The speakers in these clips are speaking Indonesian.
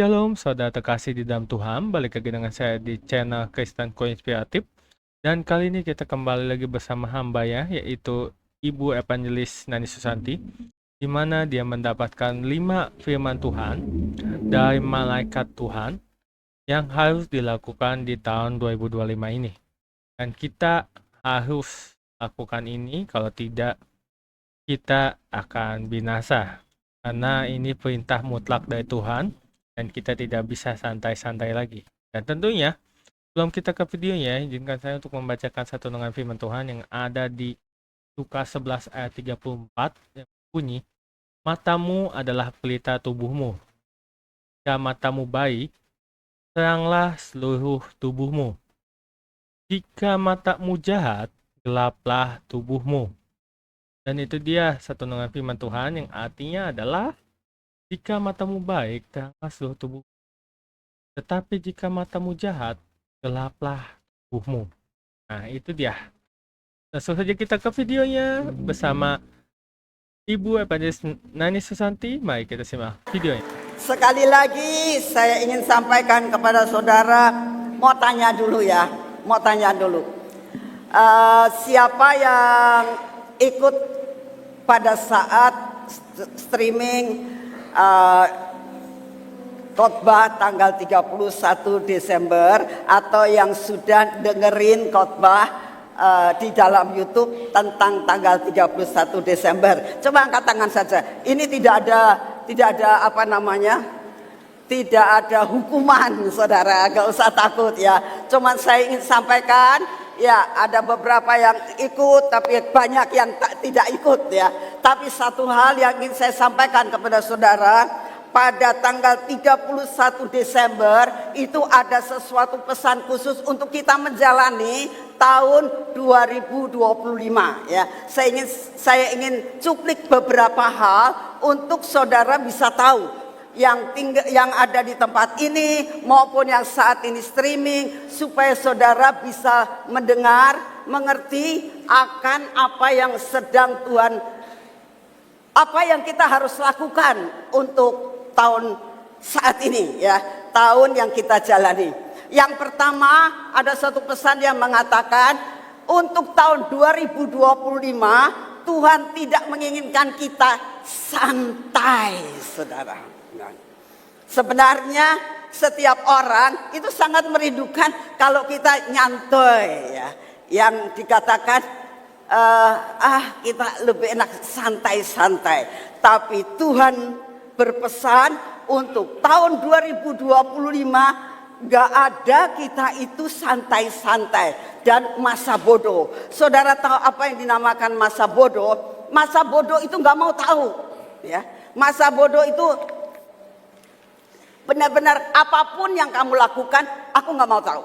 Shalom, saudara terkasih di dalam Tuhan. Balik lagi dengan saya di channel Kristen Koinspiratif. Dan kali ini kita kembali lagi bersama hamba ya, yaitu Ibu Evangelis Nani Susanti, di mana dia mendapatkan 5 firman Tuhan dari malaikat Tuhan yang harus dilakukan di tahun 2025 ini. Dan kita harus lakukan ini, kalau tidak kita akan binasa. Karena ini perintah mutlak dari Tuhan, dan kita tidak bisa santai-santai lagi. Dan tentunya, sebelum kita ke videonya, izinkan saya untuk membacakan satu renungan firman Tuhan yang ada di Lukas 11 ayat 34 yang bunyi, "Matamu adalah pelita tubuhmu. Jika matamu baik, teranglah seluruh tubuhmu. Jika matamu jahat, gelaplah tubuhmu." Dan itu dia satu renungan firman Tuhan yang artinya adalah, jika matamu baik, teranglah seluruh tubuh. Tetapi jika matamu jahat, gelaplah tubuhmu. Nah, itu dia. Langsung saja kita ke videonya bersama Ibu Evangelis Nani Susanti. Mari kita simak videonya. Sekali lagi saya ingin sampaikan kepada saudara, mau tanya dulu ya, siapa yang ikut pada saat streaming khotbah tanggal 31 Desember atau yang sudah dengerin khotbah di dalam YouTube tentang tanggal 31 Desember. Coba angkat tangan saja. Ini tidak ada apa namanya? Tidak ada hukuman, saudara. Gak usah takut ya. Cuman saya ingin sampaikan, ya ada beberapa yang ikut, tapi banyak yang tidak ikut ya. Tapi satu hal yang ingin saya sampaikan kepada saudara, pada tanggal 31 Desember itu ada sesuatu pesan khusus untuk kita menjalani tahun 2025 ya. Saya ingin cuplik beberapa hal untuk saudara bisa tahu, yang ada di tempat ini maupun yang saat ini streaming, supaya saudara bisa mendengar, mengerti akan apa yang sedang Tuhan, apa yang kita harus lakukan untuk tahun saat ini ya, tahun yang kita jalani. Yang pertama, ada satu pesan yang mengatakan untuk tahun 2025 Tuhan tidak menginginkan kita santai, saudara. Sebenarnya setiap orang itu sangat merindukan kalau kita nyantai ya. Yang dikatakan kita lebih enak santai-santai. Tapi Tuhan berpesan untuk tahun 2025 gak ada kita itu santai-santai dan masa bodoh. Saudara tahu apa yang dinamakan masa bodoh? Masa bodoh itu gak mau tahu ya. Masa bodoh itu benar-benar apapun yang kamu lakukan, aku gak mau tahu.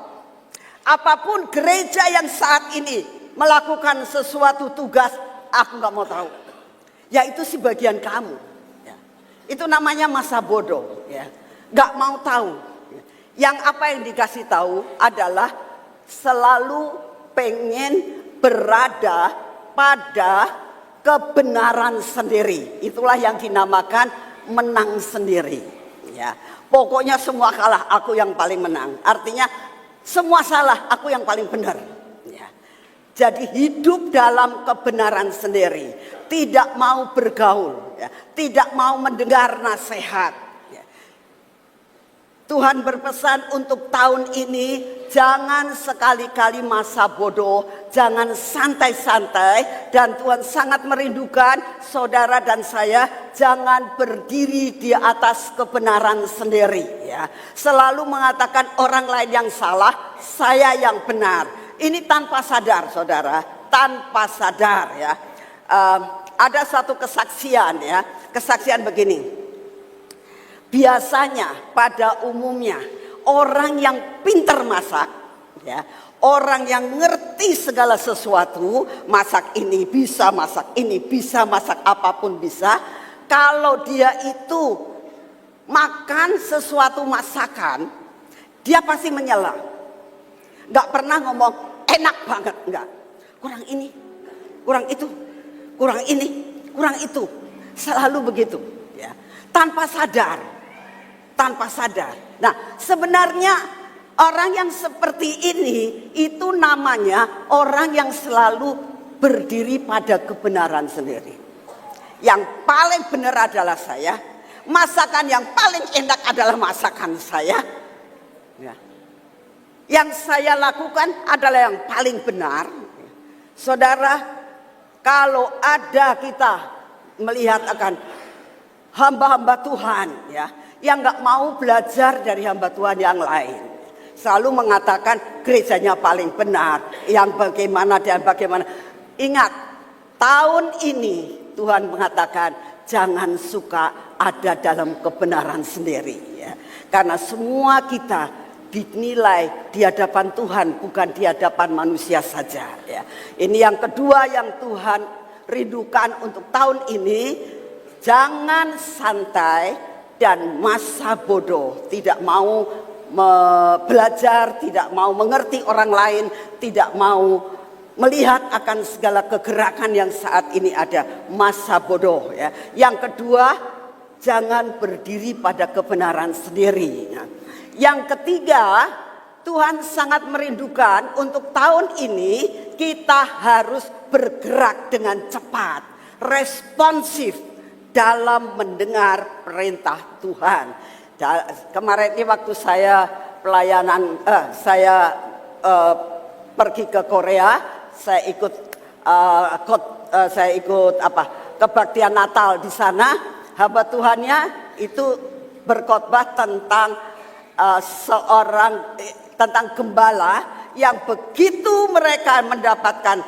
Apapun gereja yang saat ini melakukan sesuatu tugas, aku gak mau tahu. Yaitu sebagian kamu ya. Itu namanya masa bodoh ya. Gak mau tahu. Yang apa yang dikasih tahu adalah selalu pengen berada pada kebenaran sendiri. Itulah yang dinamakan menang sendiri ya. Pokoknya semua kalah, aku yang paling menang. Artinya semua salah, aku yang paling benar ya. Jadi hidup dalam kebenaran sendiri, tidak mau bergaul ya, tidak mau mendengar nasihat ya. Tuhan berpesan untuk tahun ini, jangan sekali-kali masa bodoh, jangan santai-santai. Dan Tuhan sangat merindukan saudara dan saya jangan berdiri di atas kebenaran sendiri ya. Selalu mengatakan orang lain yang salah, saya yang benar. Ini tanpa sadar, saudara, tanpa sadar ya. Ada satu kesaksian ya, kesaksian begini. Biasanya pada umumnya orang yang pintar masak ya, orang yang ngerti segala sesuatu, masak ini bisa, masak ini bisa, masak apapun bisa. Kalau dia itu makan sesuatu masakan, dia pasti menyela. Gak pernah ngomong enak banget, enggak. Kurang ini, kurang itu, kurang ini, kurang itu. Selalu begitu ya, tanpa sadar. tanpa sadar. Nah, sebenarnya orang yang seperti ini itu namanya orang yang selalu berdiri pada kebenaran sendiri. Yang paling benar adalah saya, masakan yang paling enak adalah masakan saya. Ya. Yang saya lakukan adalah yang paling benar. Saudara, kalau ada kita melihat akan hamba-hamba Tuhan ya, yang gak mau belajar dari hamba Tuhan yang lain, selalu mengatakan gerejanya paling benar, yang bagaimana dan bagaimana. Ingat, tahun ini Tuhan mengatakan jangan suka ada dalam kebenaran sendiri ya. Karena semua kita dinilai di hadapan Tuhan, bukan di hadapan manusia saja ya. Ini yang kedua yang Tuhan rindukan untuk tahun ini. Jangan santai dan masa bodoh, tidak mau belajar, tidak mau mengerti orang lain, tidak mau melihat akan segala kegerakan yang saat ini ada, masa bodoh ya. Yang kedua, jangan berdiri pada kebenaran sendiri. Yang ketiga, Tuhan sangat merindukan untuk tahun ini kita harus bergerak dengan cepat, responsif dalam mendengar perintah Tuhan. Kemarin ini waktu saya pelayanan, saya pergi ke Korea, saya ikut kebaktian Natal di sana. Hamba Tuhannya itu berkhotbah tentang tentang gembala yang begitu mereka mendapatkan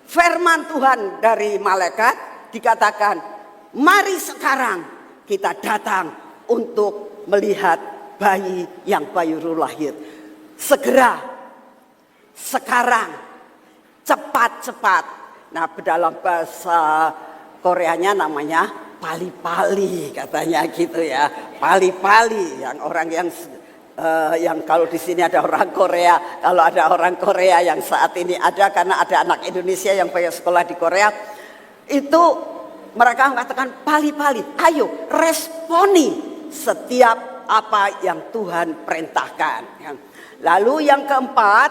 firman Tuhan dari malaikat, dikatakan, mari sekarang kita datang untuk melihat bayi yang baru lahir. Segera, sekarang, cepat-cepat. Nah, dalam bahasa Koreanya namanya pali-pali katanya gitu ya. Pali-pali yang orang yang kalau di sini ada orang Korea, kalau ada orang Korea yang saat ini ada karena ada anak Indonesia yang banyak sekolah di Korea, itu mereka mengatakan pali-pali, ayo responi setiap apa yang Tuhan perintahkan. Lalu yang keempat,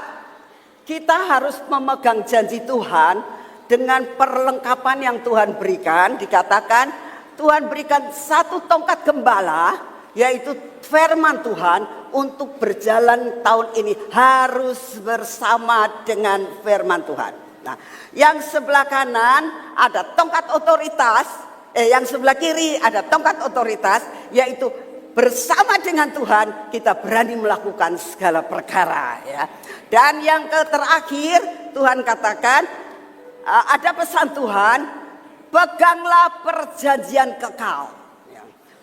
kita harus memegang janji Tuhan dengan perlengkapan yang Tuhan berikan. Dikatakan Tuhan berikan satu tongkat gembala, yaitu firman Tuhan, untuk berjalan tahun ini harus bersama dengan firman Tuhan. Nah, yang sebelah kanan ada tongkat otoritas, yang sebelah kiri ada tongkat otoritas, yaitu bersama dengan Tuhan kita berani melakukan segala perkara ya. Dan yang terakhir Tuhan katakan, ada pesan Tuhan, peganglah perjanjian kekal.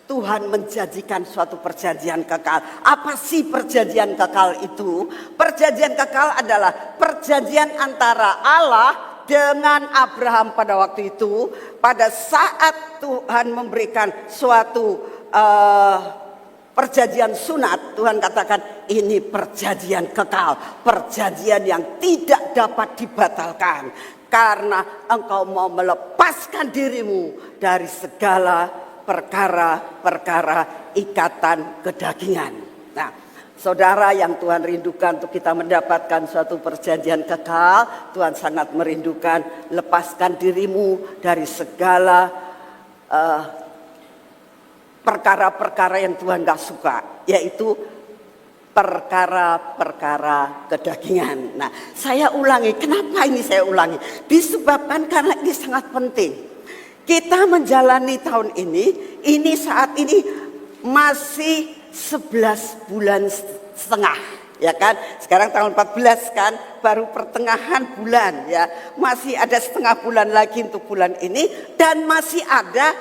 Tuhan menjanjikan suatu perjanjian kekal. Apa sih perjanjian kekal itu? Perjanjian kekal adalah perjanjian antara Allah dengan Abraham pada waktu itu. Pada saat Tuhan memberikan suatu perjanjian sunat, Tuhan katakan ini perjanjian kekal. Perjanjian yang tidak dapat dibatalkan. Karena engkau mau melepaskan dirimu dari segala perkara-perkara ikatan kedagingan. Nah, saudara yang Tuhan rindukan untuk kita mendapatkan suatu perjanjian kekal, Tuhan sangat merindukan lepaskan dirimu dari segala perkara-perkara yang Tuhan gak suka, yaitu perkara-perkara kedagingan. Nah, saya ulangi, kenapa ini saya ulangi? Disebabkan karena ini sangat penting. Kita menjalani tahun ini saat ini masih 11 bulan setengah, ya kan? Sekarang tahun 14 kan, baru pertengahan bulan ya. Masih ada setengah bulan lagi untuk bulan ini, dan masih ada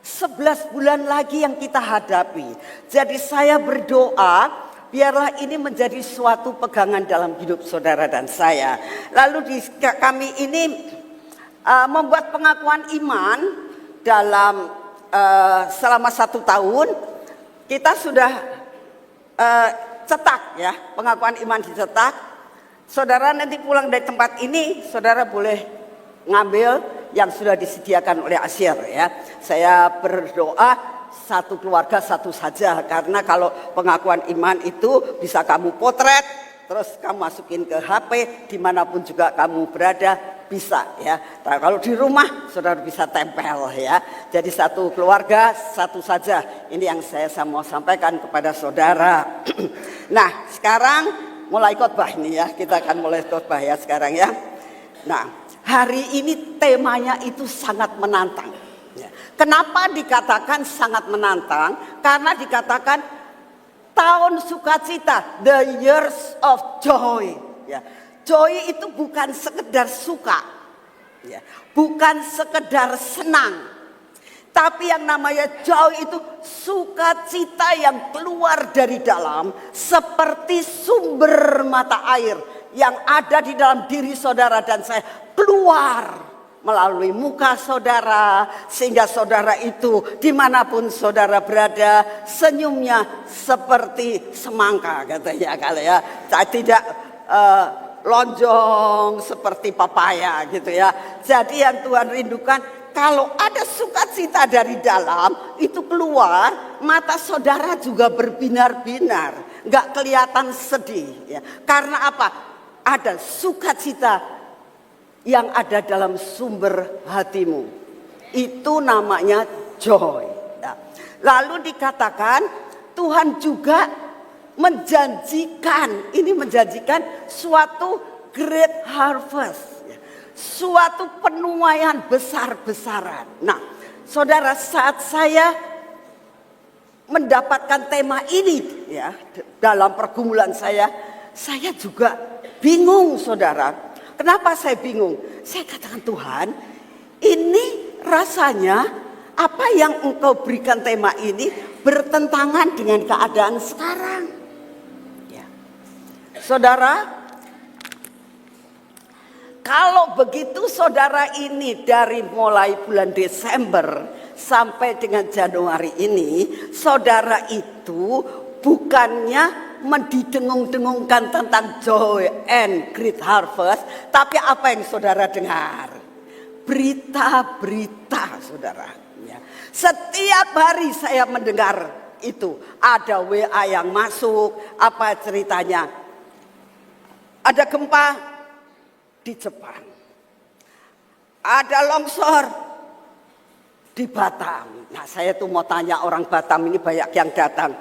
11 bulan lagi yang kita hadapi. Jadi saya berdoa, biarlah ini menjadi suatu pegangan dalam hidup saudara dan saya. Lalu kami ini membuat pengakuan iman dalam selama 1 tahun. Kita sudah cetak ya, pengakuan iman dicetak. Saudara nanti pulang dari tempat ini, saudara boleh ngambil yang sudah disediakan oleh Asyir ya. Saya berdoa satu keluarga satu saja, karena kalau pengakuan iman itu bisa kamu potret, terus kamu masukin ke HP, dimanapun juga kamu berada bisa ya. Nah, kalau di rumah saudara bisa tempel ya. Jadi satu keluarga satu saja. Ini yang saya mau sampaikan kepada saudara. Nah sekarang mulai khotbah ini ya, kita akan mulai khotbah ya sekarang ya. Nah hari ini temanya itu sangat menantang. Kenapa dikatakan sangat menantang? Karena dikatakan tahun sukacita, the years of joy. Ya. Joy itu bukan sekedar suka, ya. Bukan sekedar senang. Tapi yang namanya joy itu sukacita yang keluar dari dalam, seperti sumber mata air yang ada di dalam diri saudara dan saya, keluar melalui muka saudara, sehingga saudara itu dimanapun saudara berada, senyumnya seperti semangka katanya kali ya, tidak lonjong seperti papaya gitu ya. Jadi yang Tuhan rindukan, kalau ada sukacita dari dalam itu keluar, mata saudara juga berbinar-binar, nggak kelihatan sedih ya. Karena apa? Ada sukacita yang ada dalam sumber hatimu, itu namanya joy. Nah, lalu dikatakan Tuhan juga menjanjikan suatu great harvest, suatu penuaian besar-besaran. Nah, saudara, saat saya mendapatkan tema ini ya dalam pergumulan saya juga bingung, saudara. Kenapa saya bingung? Saya katakan, Tuhan, ini rasanya apa yang Engkau berikan tema ini bertentangan dengan keadaan sekarang. Ya. Saudara, kalau begitu saudara ini dari mulai bulan Desember sampai dengan Januari ini, saudara itu bukannya mendidengung-dengungkan tentang joy and great harvest, tapi apa yang saudara dengar? Berita-berita, saudara. Ya. Setiap hari saya mendengar itu, ada WA yang masuk, apa ceritanya? Ada gempa di Jepang, ada longsor di Batam. Nah saya tuh mau tanya, orang Batam ini banyak yang datang.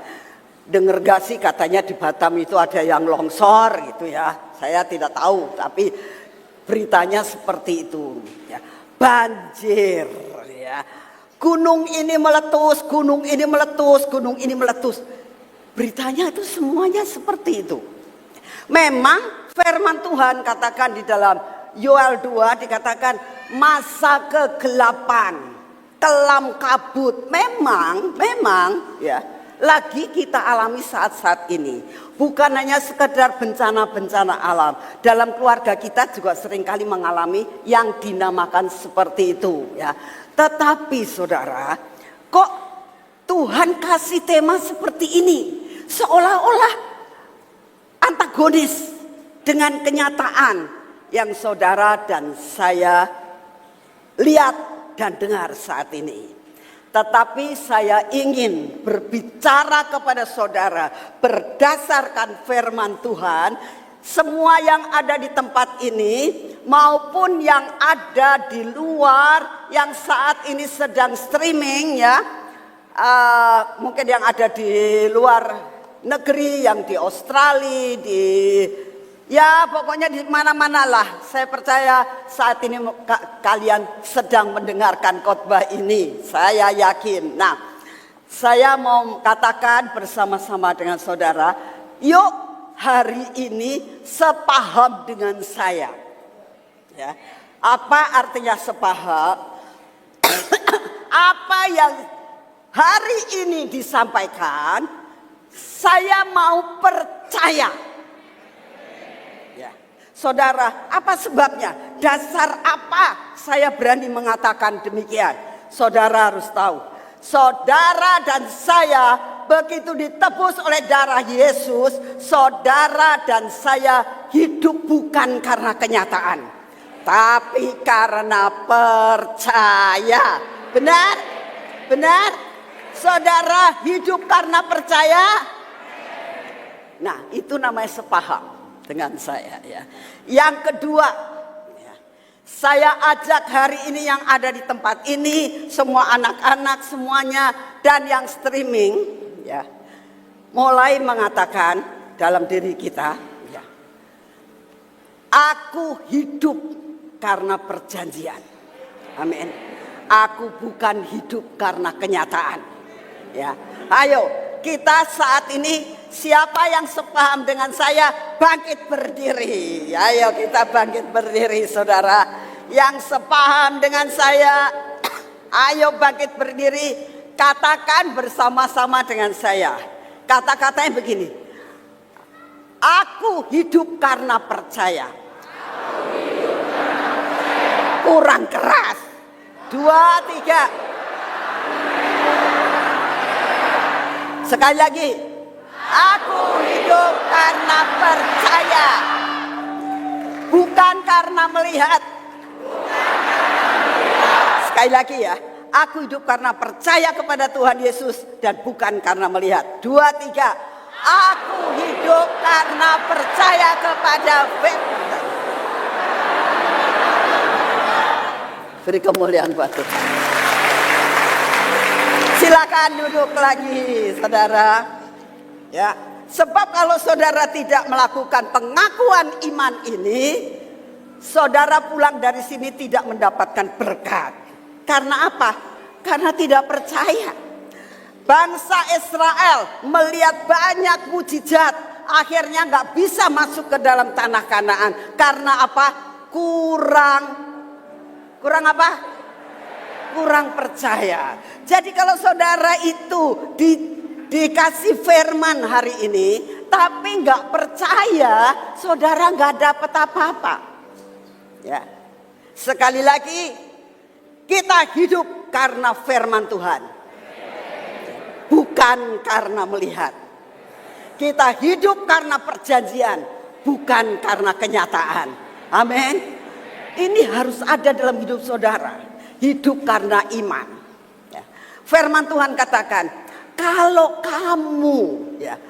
Dengar gak sih katanya di Batam itu ada yang longsor gitu ya. Saya tidak tahu, tapi beritanya seperti itu ya. Banjir ya. Gunung ini meletus, gunung ini meletus, gunung ini meletus. Beritanya itu semuanya seperti itu. Memang firman Tuhan katakan di dalam Yoel 2 dikatakan masa kegelapan, kelam kabut. Memang ya. Lagi kita alami saat-saat ini. Bukan hanya sekedar bencana-bencana alam. Dalam keluarga kita juga seringkali mengalami yang dinamakan seperti itu ya. Tetapi saudara, kok Tuhan kasih tema seperti ini? Seolah-olah antagonis dengan kenyataan yang saudara dan saya lihat dan dengar saat ini. Tetapi saya ingin berbicara kepada saudara berdasarkan firman Tuhan. Semua yang ada di tempat ini maupun yang ada di luar, yang saat ini sedang streaming ya. Mungkin yang ada di luar negeri, yang di Australia, ya pokoknya di mana-mana lah. Saya percaya saat ini kalian sedang mendengarkan khotbah ini. Saya yakin. Nah, saya mau katakan bersama-sama dengan saudara, yuk hari ini sepaham dengan saya. Ya. Apa artinya sepaham? Apa yang hari ini disampaikan, saya mau percaya. Saudara, apa sebabnya? Dasar apa saya berani mengatakan demikian? Saudara harus tahu. Saudara dan saya begitu ditebus oleh darah Yesus, saudara dan saya hidup bukan karena kenyataan, tapi karena percaya. Benar? Benar? Saudara hidup karena percaya? Nah, itu namanya sepaham dengan saya ya. Yang kedua, ya, saya ajak hari ini yang ada di tempat ini, semua anak-anak semuanya dan yang streaming ya, mulai mengatakan dalam diri kita, ya, aku hidup karena perjanjian. Amin. Aku bukan hidup karena kenyataan. Ya, ayo kita saat ini siapa yang sepaham dengan saya bangkit berdiri. Ayo kita bangkit berdiri, saudara. Yang sepaham dengan saya, ayo bangkit berdiri. Katakan bersama-sama dengan saya. Kata-katanya begini. Aku hidup karena percaya. Kurang keras. 2, 3. Sekali lagi. Aku hidup karena percaya. Bukan karena melihat. Sekali lagi ya. Aku hidup karena percaya kepada Tuhan Yesus dan bukan karena melihat. 2, 3. Aku hidup karena percaya kepada firman. Beri kemuliaan buat Tuhan. Silakan duduk lagi, saudara. Ya, sebab kalau saudara tidak melakukan pengakuan iman ini, saudara pulang dari sini tidak mendapatkan berkat. Karena apa? Karena tidak percaya. Bangsa Israel melihat banyak mujizat, akhirnya nggak bisa masuk ke dalam tanah Kanaan. Karena apa? Kurang apa? Kurang percaya. Jadi kalau saudara itu dikasih firman hari ini, tapi nggak percaya, saudara nggak dapat apa-apa. Ya, sekali lagi, kita hidup karena firman Tuhan, bukan karena melihat. Kita hidup karena perjanjian, bukan karena kenyataan. Amin. Ini harus ada dalam hidup saudara. Hidup karena iman. Ya. Firman Tuhan katakan, kalau kamu ya,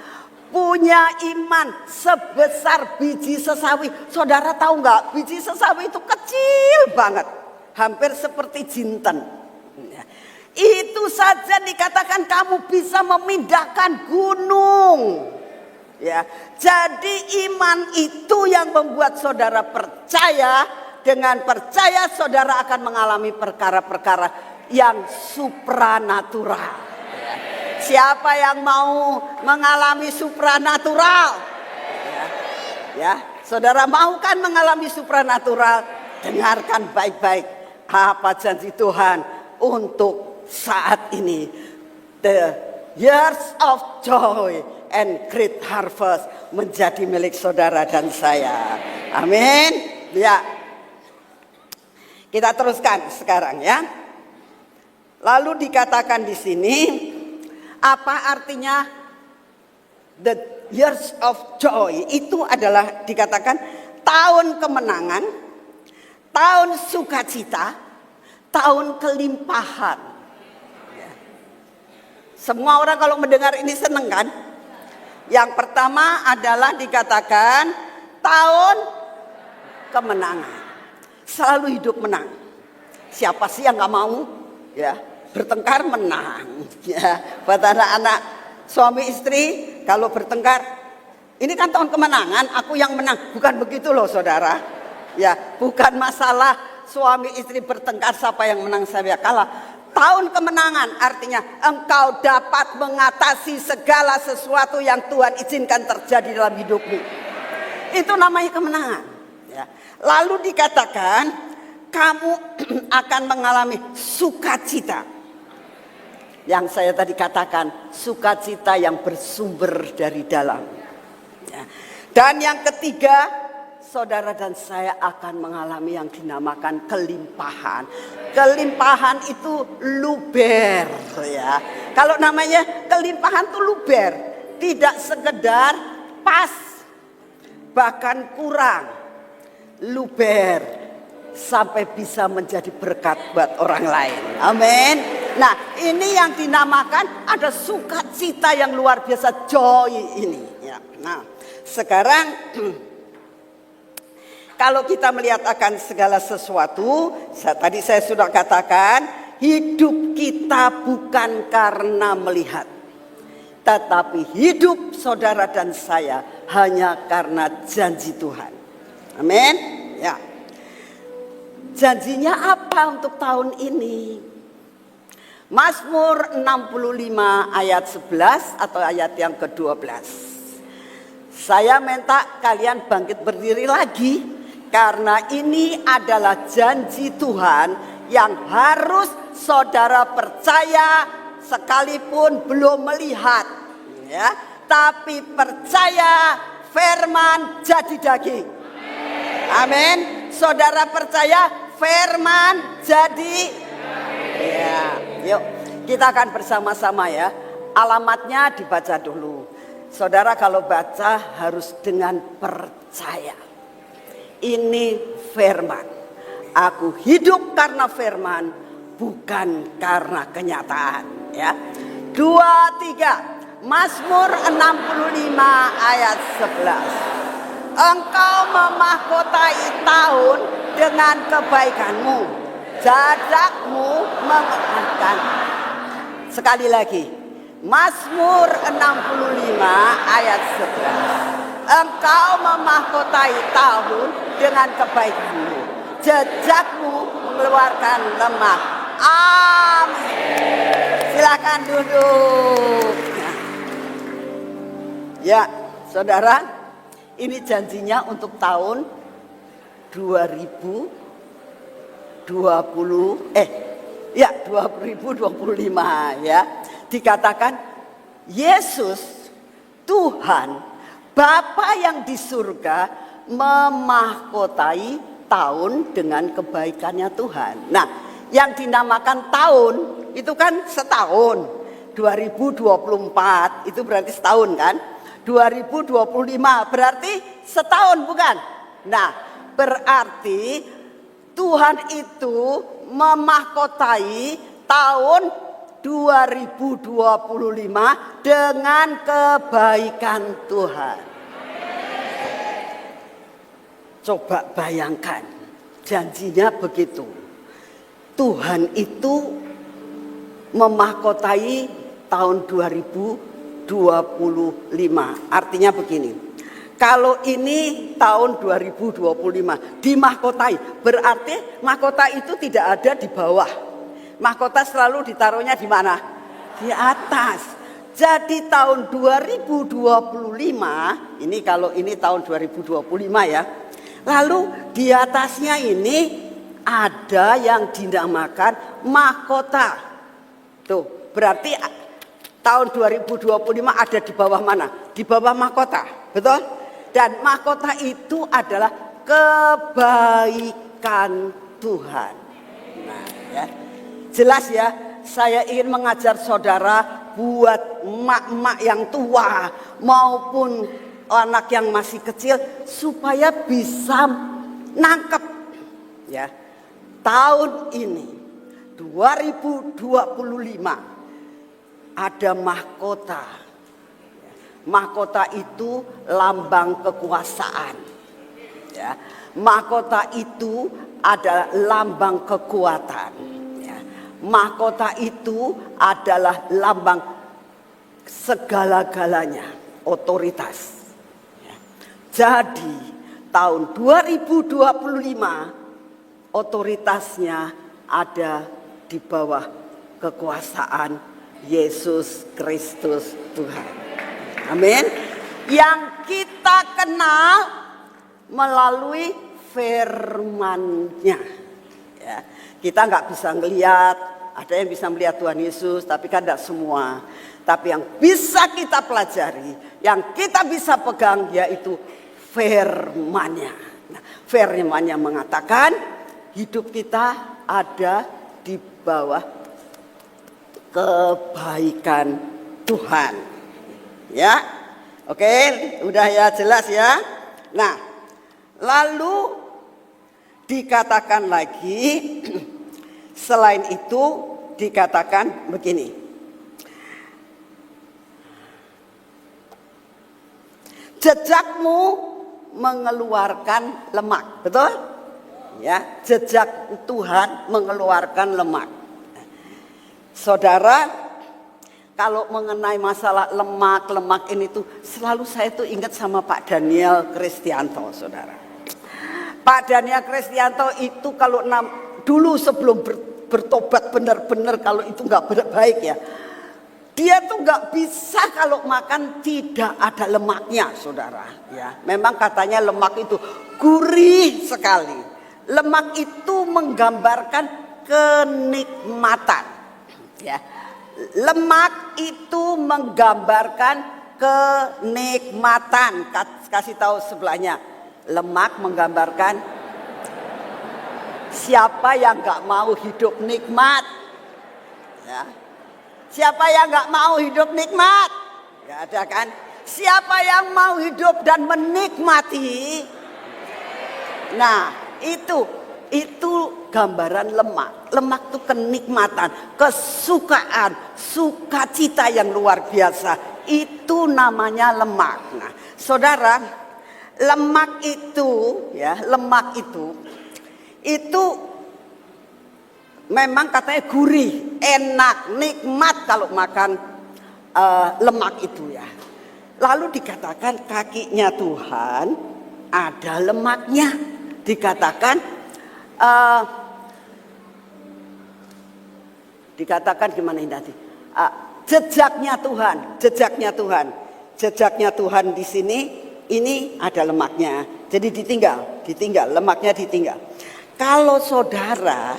punya iman sebesar biji sesawi. Saudara tahu nggak? Biji sesawi itu kecil banget, hampir seperti jinten. Ya. Itu saja dikatakan kamu bisa memindahkan gunung. Ya, jadi iman itu yang membuat saudara percaya. Dengan percaya saudara akan mengalami perkara-perkara yang supranatural. Siapa yang mau mengalami supranatural? Ya, saudara mau kan mengalami supranatural? Dengarkan baik-baik apa janji Tuhan untuk saat ini. The years of joy and great harvest menjadi milik saudara dan saya. Amin. Ya. Kita teruskan sekarang ya. Lalu dikatakan di sini, apa artinya the years of joy? Itu adalah dikatakan tahun kemenangan, tahun sukacita, tahun kelimpahan. Semua orang kalau mendengar ini seneng kan? Yang pertama adalah dikatakan tahun kemenangan. Selalu hidup menang. Siapa sih yang nggak mau? Ya, bertengkar menang. Ya, buat anak-anak suami istri kalau bertengkar, ini kan tahun kemenangan, aku yang menang. Bukan begitu loh, saudara. Ya, bukan masalah suami istri bertengkar siapa yang menang saya kalah. Tahun kemenangan artinya engkau dapat mengatasi segala sesuatu yang Tuhan izinkan terjadi dalam hidupmu. Itu namanya kemenangan. Ya. Lalu dikatakan kamu akan mengalami sukacita. Yang saya tadi katakan sukacita yang bersumber dari dalam. Ya. Dan yang ketiga, saudara dan saya akan mengalami yang dinamakan kelimpahan. Kelimpahan itu luber ya. Kalau namanya kelimpahan itu luber, tidak sekedar pas, bahkan kurang. Luber sampai bisa menjadi berkat buat orang lain. Amin. Nah, ini yang dinamakan ada sukacita yang luar biasa, joy ini. Ya. Nah, sekarang kalau kita melihat akan segala sesuatu, tadi saya sudah katakan, hidup kita bukan karena melihat, tetapi hidup saudara dan saya hanya karena janji Tuhan. Amin. Ya. Janjinya apa untuk tahun ini? Mazmur 65 ayat 11 atau ayat yang ke-12. Saya minta kalian bangkit berdiri lagi, karena ini adalah janji Tuhan yang harus saudara percaya sekalipun belum melihat, ya, tapi percaya firman jadi daging. Amin. Saudara percaya firman jadi, ya. Yuk kita akan bersama-sama ya. Alamatnya dibaca dulu. Saudara kalau baca harus dengan percaya. Ini firman. Aku hidup karena firman, bukan karena kenyataan. Ya. 2, 3. Mazmur 65 ayat 11. Engkau memahkotai tahun dengan kebaikanmu, jadakmu mengekalkan. Sekali lagi, Mazmur 65 ayat 11. Engkau memahkotai tahun dengan kebaikanmu, jejakmu mengeluarkan lemak. Amin. Silakan duduk. Ya, saudara, ini janjinya untuk tahun 2025 ya. Dikatakan Yesus Tuhan Bapa yang di surga memahkotai tahun dengan kebaikannya Tuhan. Nah, yang dinamakan tahun itu kan setahun. 2024 itu berarti setahun kan? 2025 berarti setahun bukan? Nah, berarti Tuhan itu memahkotai tahun 2025 dengan kebaikan Tuhan. Coba bayangkan, janjinya begitu. Tuhan itu memahkotai tahun 2025. Artinya begini. Kalau ini tahun 2025 dimahkotai, berarti mahkota itu tidak ada di bawah. Mahkota selalu ditaruhnya di mana? Di atas. Jadi tahun 2025, ini kalau ini tahun 2025 ya. Lalu di atasnya ini ada yang dinamakan mahkota. Tuh, berarti tahun 2025 ada di bawah mana? Di bawah mahkota, betul? Dan mahkota itu adalah kebaikan Tuhan. Nah, ya. Jelas ya, saya ingin mengajar saudara buat emak-emak yang tua maupun anak yang masih kecil supaya bisa nangkep ya. Tahun ini 2025 ada mahkota. Mahkota itu lambang kekuasaan. Ya. Mahkota itu adalah lambang kekuatan. Ya. Mahkota itu adalah lambang segala-galanya, otoritas. Ya. Jadi tahun 2025 otoritasnya ada di bawah kekuasaan Yesus Kristus Tuhan. Amin. Yang kita kenal melalui firman-Nya. Ya, kita nggak bisa ngelihat, ada yang bisa melihat Tuhan Yesus, tapi kan tidak semua. Tapi yang bisa kita pelajari, yang kita bisa pegang yaitu firman-Nya. Nah, firman-Nya mengatakan hidup kita ada di bawah kebaikan Tuhan. Ya, oke, udah ya, jelas ya. Nah, lalu dikatakan lagi, selain itu dikatakan begini. Jejakmu mengeluarkan lemak, betul? Ya, jejak Tuhan mengeluarkan lemak. Saudara, kalau mengenai masalah lemak ini tuh selalu saya tuh ingat sama Pak Daniel Kristianto, saudara. Pak Daniel Kristianto itu kalau dulu sebelum bertobat benar-benar, kalau itu nggak baik ya, dia tuh nggak bisa kalau makan tidak ada lemaknya, saudara. Ya, memang katanya lemak itu gurih sekali. Lemak itu menggambarkan kenikmatan. Ya, lemak itu menggambarkan kenikmatan. Kasih tahu sebelahnya, lemak menggambarkan siapa yang nggak mau hidup nikmat. Ya. Siapa yang nggak mau hidup nikmat? Nggak ada kan? Siapa yang mau hidup dan menikmati? Nah, itu gambaran lemak. Lemak itu kenikmatan, kesukaan, sukacita yang luar biasa. Itu namanya lemak. Nah, saudara, lemak itu memang katanya gurih, enak, nikmat kalau makan lemak itu ya. Lalu dikatakan kakinya Tuhan ada lemaknya. Dikatakan gimana ini tadi? Jejaknya Tuhan di sini ini ada lemaknya. Jadi ditinggal, lemaknya ditinggal. Kalau saudara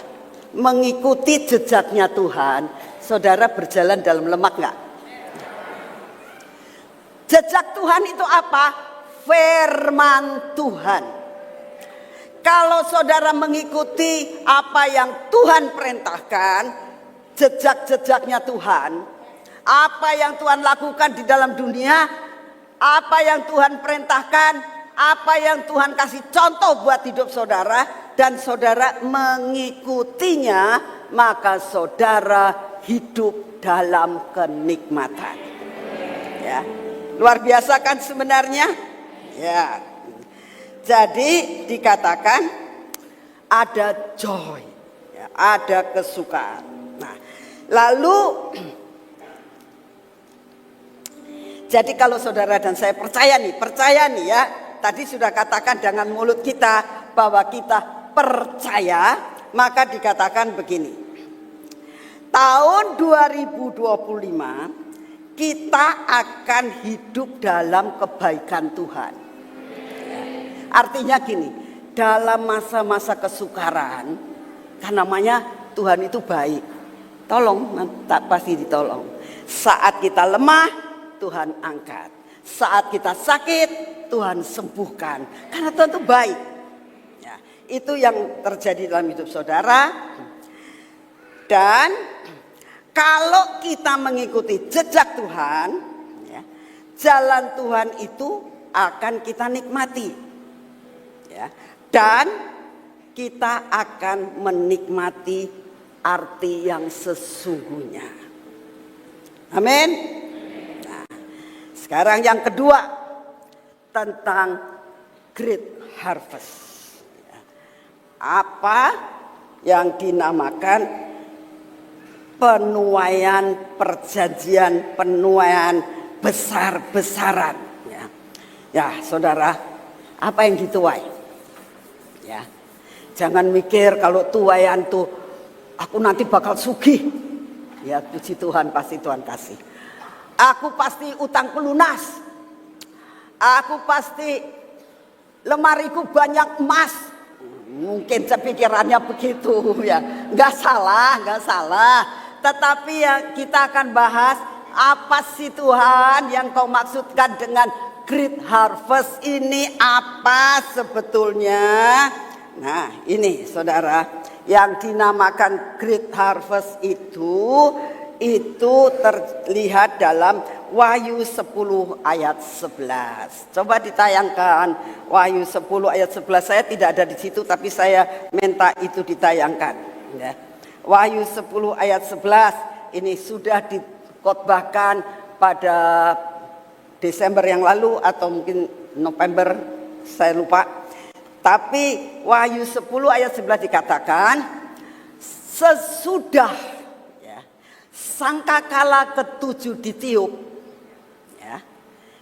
mengikuti jejaknya Tuhan, saudara berjalan dalam lemak enggak? Jejak Tuhan itu apa? Firman Tuhan. Kalau saudara mengikuti apa yang Tuhan perintahkan, jejak-jejaknya Tuhan, apa yang Tuhan lakukan di dalam dunia, apa yang Tuhan perintahkan, apa yang Tuhan kasih contoh buat hidup saudara, dan saudara mengikutinya, maka saudara hidup dalam kenikmatan. Ya, luar biasa kan sebenarnya? Ya. Jadi dikatakan ada joy, ya, ada kesukaan. Nah, lalu jadi kalau saudara dan saya percaya nih ya, tadi sudah katakan dengan mulut kita bahwa kita percaya, maka dikatakan begini. Tahun 2025 kita akan hidup dalam kebaikan Tuhan. Artinya gini, dalam masa-masa kesukaran, kan namanya Tuhan itu baik. Tolong, tak pasti ditolong. Saat kita lemah, Tuhan angkat. Saat kita sakit, Tuhan sembuhkan. Karena Tuhan itu baik. Ya, itu yang terjadi dalam hidup saudara. Dan kalau kita mengikuti jejak Tuhan, ya, jalan Tuhan itu akan kita nikmati. Ya, dan kita akan menikmati arti yang sesungguhnya. Amin. Nah, sekarang yang kedua tentang great harvest. Apa yang dinamakan penuaian perjanjian, penuaian besar-besaran. Ya, saudara, apa yang dituai? Ya, jangan mikir kalau tuaian tuh aku nanti bakal sugih. Ya, puji Tuhan, pasti Tuhan kasih. Aku pasti utang pelunas. Aku pasti lemariku banyak emas. Mungkin pikirannya begitu ya. Enggak salah. Tetapi ya kita akan bahas apa sih Tuhan yang kau maksudkan dengan great harvest ini, apa sebetulnya? Nah, ini saudara, yang dinamakan great harvest itu terlihat dalam Wahyu 10 ayat 11. Coba ditayangkan Wahyu 10 ayat 11. Saya tidak ada di situ, tapi saya minta itu ditayangkan. Ya. Wahyu 10 ayat 11 ini sudah dikhotbahkan pada Desember yang lalu atau mungkin November, saya lupa. Tapi Wahyu 10 ayat 11 dikatakan, sesudah ya, sangkakala ketujuh ditiup, ya,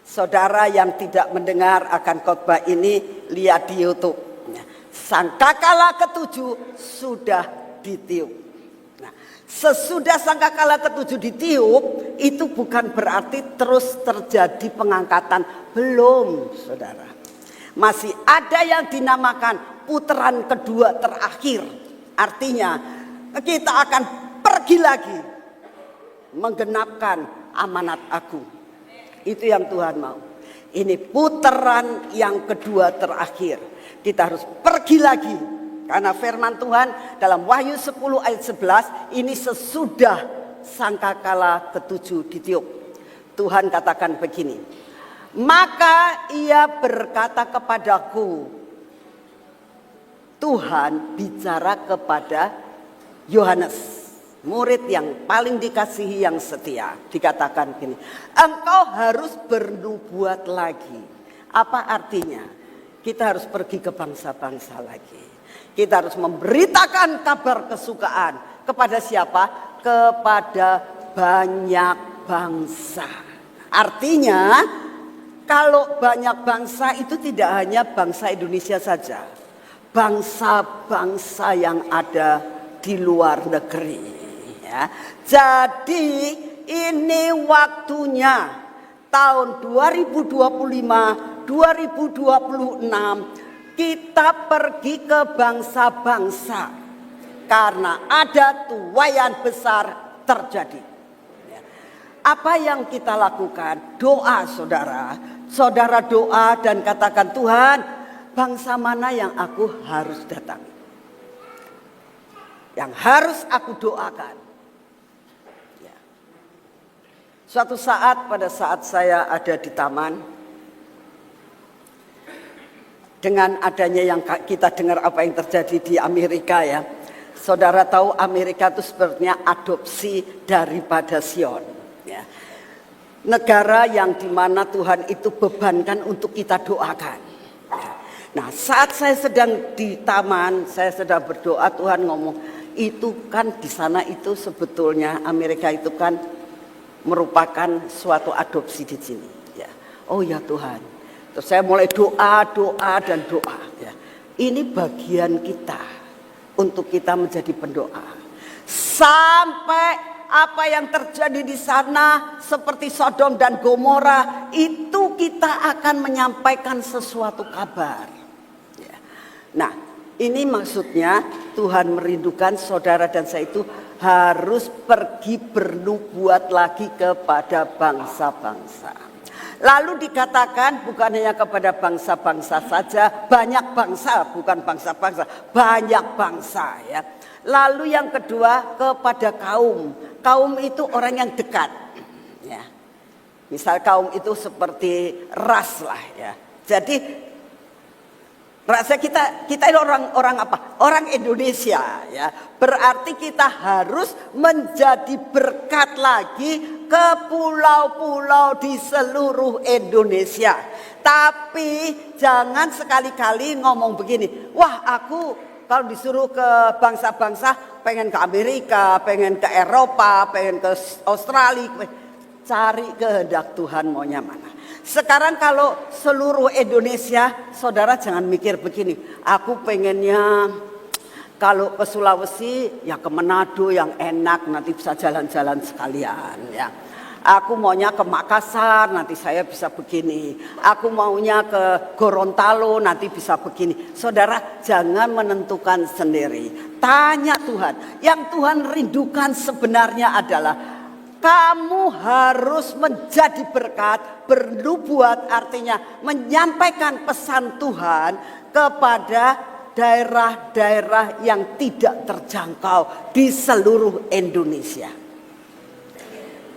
saudara yang tidak mendengar akan khotbah ini, lihat di YouTube. Ya, sangkakala ketujuh sudah ditiup. Nah, sesudah sangkakala ketujuh ditiup, itu bukan berarti terus terjadi pengangkatan. Belum, saudara. Masih ada yang dinamakan putaran kedua terakhir. Artinya kita akan pergi lagi menggenapkan amanat aku. Itu yang Tuhan mau. Ini putaran yang kedua terakhir. Kita harus pergi lagi. Karena firman Tuhan dalam Wahyu 10 ayat 11 ini sesudah sangkakala ketujuh ditiup. Tuhan katakan begini, maka ia berkata kepadaku, Tuhan bicara kepada Yohanes, murid yang paling dikasihi yang setia. Dikatakan gini, engkau harus bernubuat lagi. Apa artinya? Kita harus pergi ke bangsa-bangsa lagi. Kita harus memberitakan kabar kesukaan. Kepada siapa? Kepada banyak bangsa. Artinya kalau banyak bangsa itu tidak hanya bangsa Indonesia saja. Bangsa-bangsa yang ada di luar negeri. Ya. Jadi ini waktunya tahun 2025, 2026 kita pergi ke bangsa-bangsa karena ada tuaian besar terjadi. Apa yang kita lakukan? Doa, saudara. Saudara doa dan katakan, Tuhan, bangsa mana yang aku harus datangi? Yang harus aku doakan. Ya. Suatu saat, pada saat saya ada di taman, dengan adanya yang kita dengar apa yang terjadi di Amerika ya. Saudara tahu Amerika itu sebenarnya adopsi daripada Sion. Ya. Negara yang dimana Tuhan itu bebankan untuk kita doakan. Ya. Nah saat saya sedang di taman, saya sedang berdoa, Tuhan ngomong, itu kan di sana itu sebetulnya Amerika itu kan merupakan suatu adopsi di sini. Ya. Oh ya Tuhan. Terus saya mulai doa dan doa. Ya. Ini bagian kita untuk kita menjadi pendoa. Sampai apa yang terjadi di sana seperti Sodom dan Gomora itu kita akan menyampaikan sesuatu kabar. Ya. Nah, ini maksudnya Tuhan merindukan saudara dan saya itu harus pergi bernubuat lagi kepada bangsa-bangsa. Lalu dikatakan bukan hanya kepada bangsa-bangsa saja, banyak bangsa, bukan bangsa-bangsa, banyak bangsa ya. Lalu yang kedua kepada kaum. Kaum itu orang yang dekat. Ya. Misal kaum itu seperti ras lah ya. Jadi rasa kita ini orang apa? Orang Indonesia ya. Berarti kita harus menjadi berkat lagi ke pulau-pulau di seluruh Indonesia. Tapi jangan sekali-kali ngomong begini, wah aku kalau disuruh ke bangsa-bangsa pengen ke Amerika, pengen ke Eropa, pengen ke Australia. Cari kehendak Tuhan maunya mana. Sekarang kalau seluruh Indonesia, saudara jangan mikir begini, aku pengennya kalau ke Sulawesi ya ke Manado yang enak, nanti bisa jalan-jalan sekalian ya. Aku maunya ke Makassar, nanti saya bisa begini. Aku maunya ke Gorontalo, nanti bisa begini. Saudara jangan menentukan sendiri. Tanya Tuhan. Yang Tuhan rindukan sebenarnya adalah kamu harus menjadi berkat, bernubuat artinya menyampaikan pesan Tuhan kepada daerah-daerah yang tidak terjangkau di seluruh Indonesia.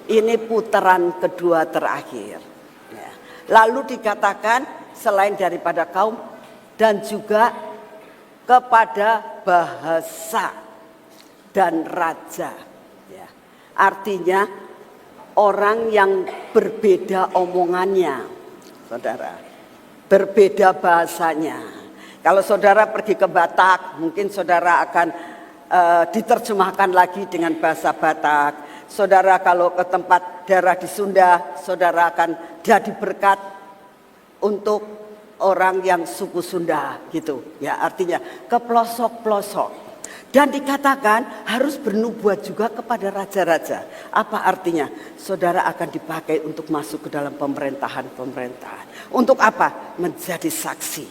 Ini putaran kedua terakhir. Lalu dikatakan selain daripada kaum dan juga kepada bahasa. dan raja. Ya. Artinya orang yang berbeda omongannya, saudara, berbeda bahasanya. Kalau saudara pergi ke Batak, mungkin saudara akan diterjemahkan lagi dengan bahasa Batak. Saudara kalau ke tempat daerah di Sunda, saudara akan jadi berkat untuk orang yang suku Sunda gitu. Ya, artinya ke pelosok-pelosok. Dan dikatakan harus bernubuat juga kepada raja-raja. Apa artinya? Saudara akan dipakai untuk masuk ke dalam pemerintahan. Untuk apa? Menjadi saksi.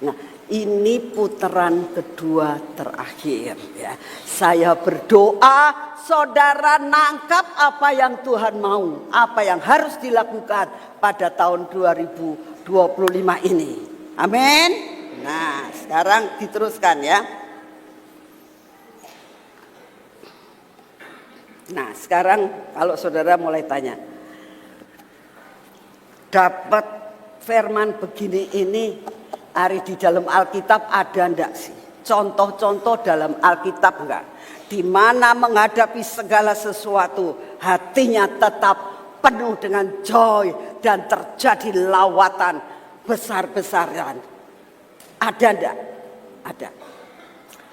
Nah, ini putaran kedua terakhir ya. Saya berdoa saudara nangkap apa yang Tuhan mau, apa yang harus dilakukan pada tahun 2025 ini. Amin. Nah, sekarang diteruskan ya. Nah, sekarang kalau saudara mulai tanya, dapat firman begini ini hari di dalam Alkitab ada enggak sih? Contoh-contoh dalam Alkitab enggak? Di mana menghadapi segala sesuatu hatinya tetap penuh dengan joy dan terjadi lawatan besar-besaran. Ada enggak? Ada.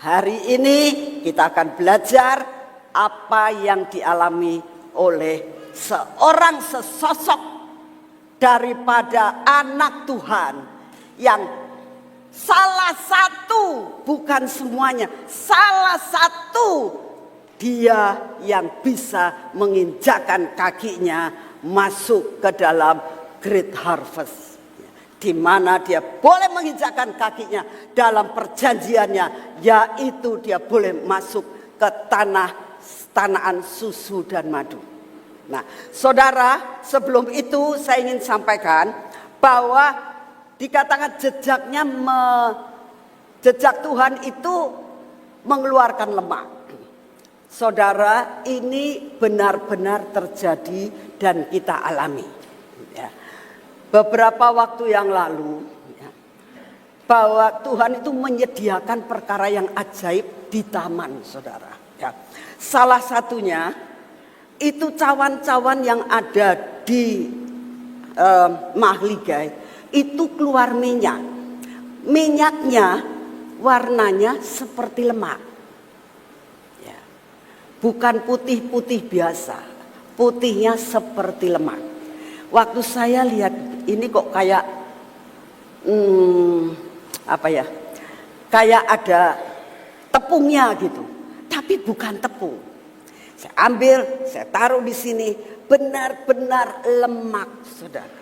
Hari ini kita akan belajar apa yang dialami oleh seorang sesosok daripada anak Tuhan yang salah satu, bukan semuanya, salah satu dia yang bisa menginjakkan kakinya masuk ke dalam Great Harvest, di mana dia boleh menginjakkan kakinya dalam perjanjiannya, yaitu dia boleh masuk ke tanah susu dan madu. Nah, saudara, sebelum itu saya ingin sampaikan bahwa dikatakan jejak Tuhan itu mengeluarkan lemak. Saudara, ini benar-benar terjadi dan kita alami. Ya. Beberapa waktu yang lalu, ya, bahwa Tuhan itu menyediakan perkara yang ajaib di taman, saudara. Ya. Salah satunya itu cawan-cawan yang ada di Mahligai itu keluar minyak. Minyaknya warnanya seperti lemak. Ya. Bukan putih-putih biasa. Putihnya seperti lemak. Waktu saya lihat ini kok kayak apa ya? Kayak ada tepungnya gitu. Tapi bukan tepung. Saya ambil, saya taruh di sini, benar-benar lemak, saudara.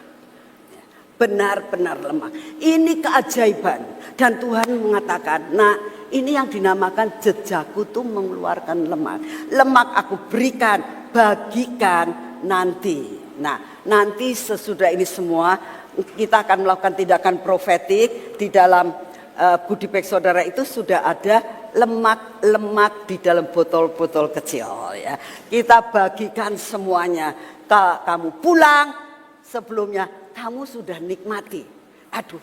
Benar-benar lemak. Ini keajaiban. Dan Tuhan mengatakan, nah ini yang dinamakan jejakku tuh mengeluarkan lemak. Lemak aku berikan, bagikan nanti. Nah, nanti sesudah ini semua kita akan melakukan tindakan profetik di dalam goodie bag saudara itu sudah ada lemak-lemak di dalam botol-botol kecil ya. Kita bagikan semuanya. Kamu pulang sebelumnya kamu sudah nikmati. Aduh,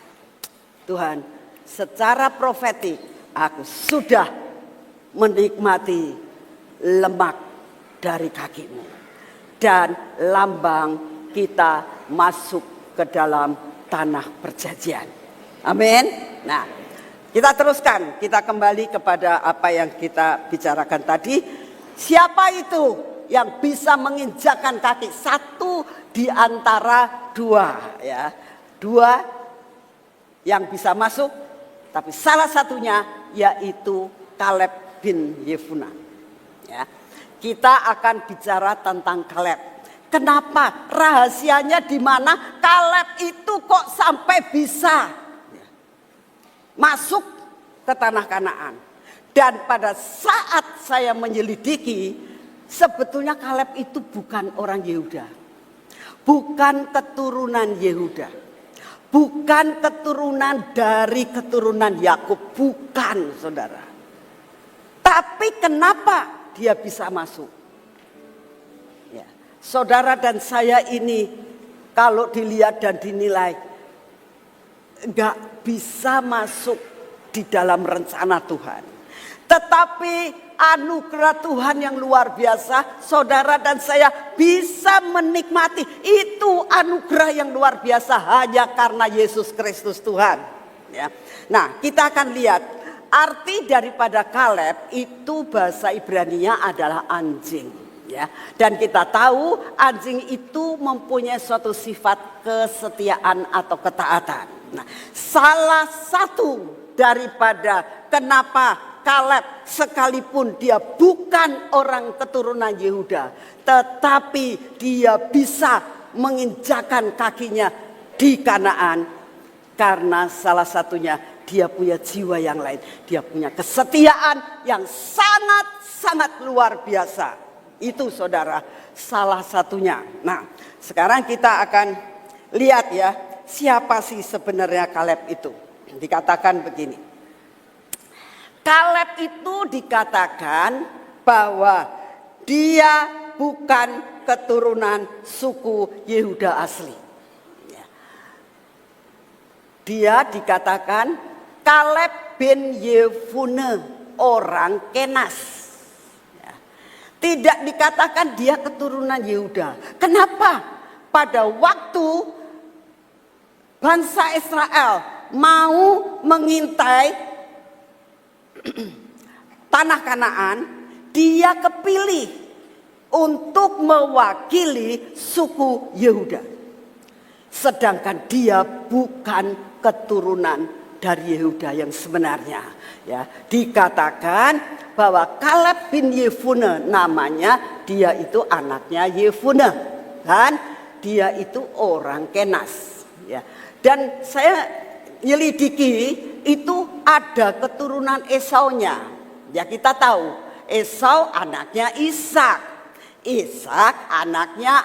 Tuhan, secara profetik aku sudah menikmati lemak dari kakimu. Dan lambang kita masuk ke dalam tanah perjanjian. Amin. Nah, kita teruskan, kita kembali kepada apa yang kita bicarakan tadi. Siapa itu yang bisa menginjakkan kaki? Satu di antara dua ya. Dua yang bisa masuk, tapi salah satunya yaitu Kaleb bin Yefuna. Ya. Kita akan bicara tentang Kaleb. Kenapa? Rahasianya di mana Kaleb itu kok sampai bisa masuk ke tanah Kanaan. Dan pada saat saya menyelidiki, sebetulnya Kaleb itu bukan orang Yehuda. Bukan keturunan Yehuda. Bukan keturunan dari keturunan Yakub. Bukan, saudara. Tapi kenapa dia bisa masuk? Ya. Saudara dan saya ini kalau dilihat dan dinilai enggak bisa masuk di dalam rencana Tuhan. Tetapi anugerah Tuhan yang luar biasa. Saudara dan saya bisa menikmati itu anugerah yang luar biasa hanya karena Yesus Kristus Tuhan. Ya. Nah, kita akan lihat arti daripada Kaleb itu bahasa Ibrani-nya adalah anjing. Ya. Dan kita tahu anjing itu mempunyai suatu sifat kesetiaan atau ketaatan. Nah, salah satu daripada kenapa Kaleb sekalipun dia bukan orang keturunan Yehuda, tetapi dia bisa menginjakan kakinya di Kanaan karena salah satunya dia punya jiwa yang lain, dia punya kesetiaan yang sangat-sangat luar biasa. Itu saudara salah satunya. Nah, sekarang kita akan lihat ya, siapa sih sebenarnya Kaleb itu? Dikatakan begini. Kaleb itu dikatakan bahwa dia bukan keturunan suku Yehuda asli. Dia dikatakan Kaleb bin Yefune, orang Kenas. Tidak dikatakan dia keturunan Yehuda. Kenapa? Pada waktu bangsa Israel mau mengintai tanah Kanaan, dia kepilih untuk mewakili suku Yehuda. Sedangkan dia bukan keturunan dari Yehuda yang sebenarnya. Ya, dikatakan bahwa Kaleb bin Yefune namanya, dia itu anaknya Yefune, kan? Dia itu orang Kenas. Ya. Dan saya nyelidiki itu ada keturunan Esaunya. Ya kita tahu Esau anaknya Ishak, Ishak anaknya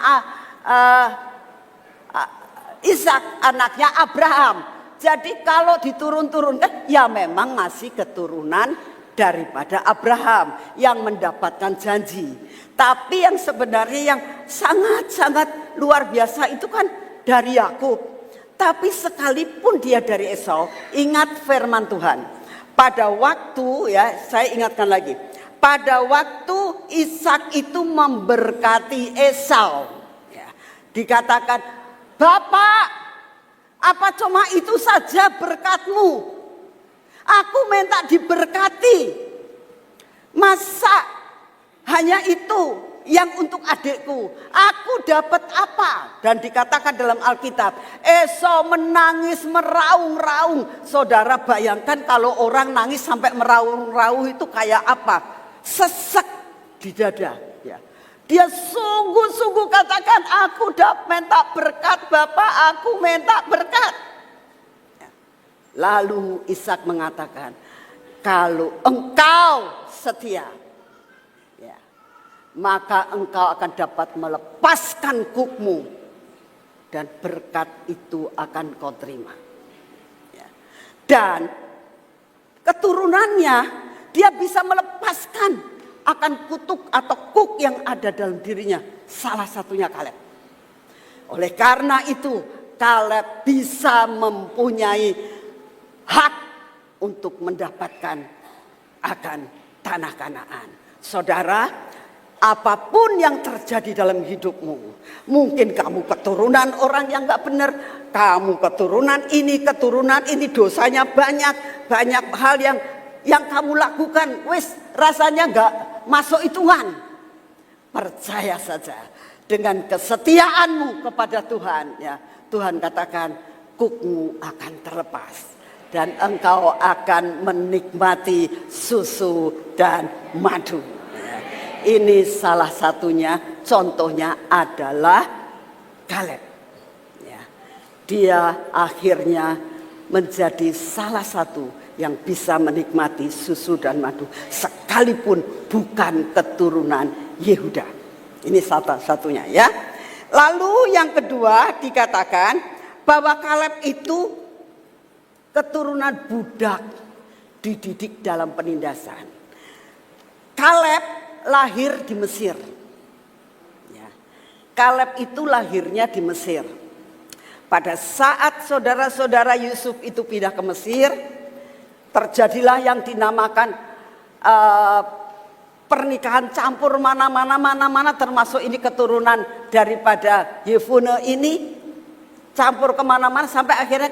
Ishak anaknya Abraham. Jadi kalau diturun-turunkan ya memang masih keturunan daripada Abraham yang mendapatkan janji. Tapi yang sebenarnya yang sangat-sangat luar biasa itu kan dari Yakub. Tapi sekalipun dia dari Esau, ingat firman Tuhan. Pada waktu, ya saya ingatkan lagi. Pada waktu Ishak itu memberkati Esau. Ya, dikatakan, Bapak, apa cuma itu saja berkatmu? Aku minta diberkati. Masa hanya itu yang untuk adikku, aku dapat apa? Dan dikatakan dalam Alkitab, Esau menangis meraung-raung. Saudara bayangkan kalau orang nangis sampai meraung-raung itu kayak apa? Sesek di dada. Ya. Dia sungguh-sungguh katakan, aku dapat minta berkat Bapak, aku minta berkat. Ya. Lalu Ishak mengatakan, kalau engkau setia, maka engkau akan dapat melepaskan kukmu dan berkat itu akan kau terima. Ya. Dan keturunannya dia bisa melepaskan akan kutuk atau kuk yang ada dalam dirinya. Salah satunya Kaleb. Oleh karena itu Kaleb bisa mempunyai hak untuk mendapatkan akan tanah Kanaan. Saudara, apapun yang terjadi dalam hidupmu, mungkin kamu keturunan orang yang gak benar, kamu keturunan ini dosanya banyak hal yang kamu lakukan, wis rasanya gak masuk hitungan. Percaya saja dengan kesetiaanmu kepada Tuhan, ya Tuhan katakan kukmu akan terlepas dan engkau akan menikmati susu dan madu. Ini salah satunya, contohnya adalah Kaleb. Ya. Dia akhirnya menjadi salah satu yang bisa menikmati susu dan madu. Sekalipun bukan keturunan Yehuda. Ini salah satunya ya. Lalu yang kedua dikatakan bahwa Kaleb itu keturunan budak dididik dalam penindasan. Kaleb lahir di Mesir. Ya. Kaleb itu lahirnya di Mesir. Pada saat saudara-saudara Yusuf itu pindah ke Mesir, terjadilah yang dinamakan pernikahan campur mana termasuk ini keturunan daripada Yefune ini campur kemana-mana sampai akhirnya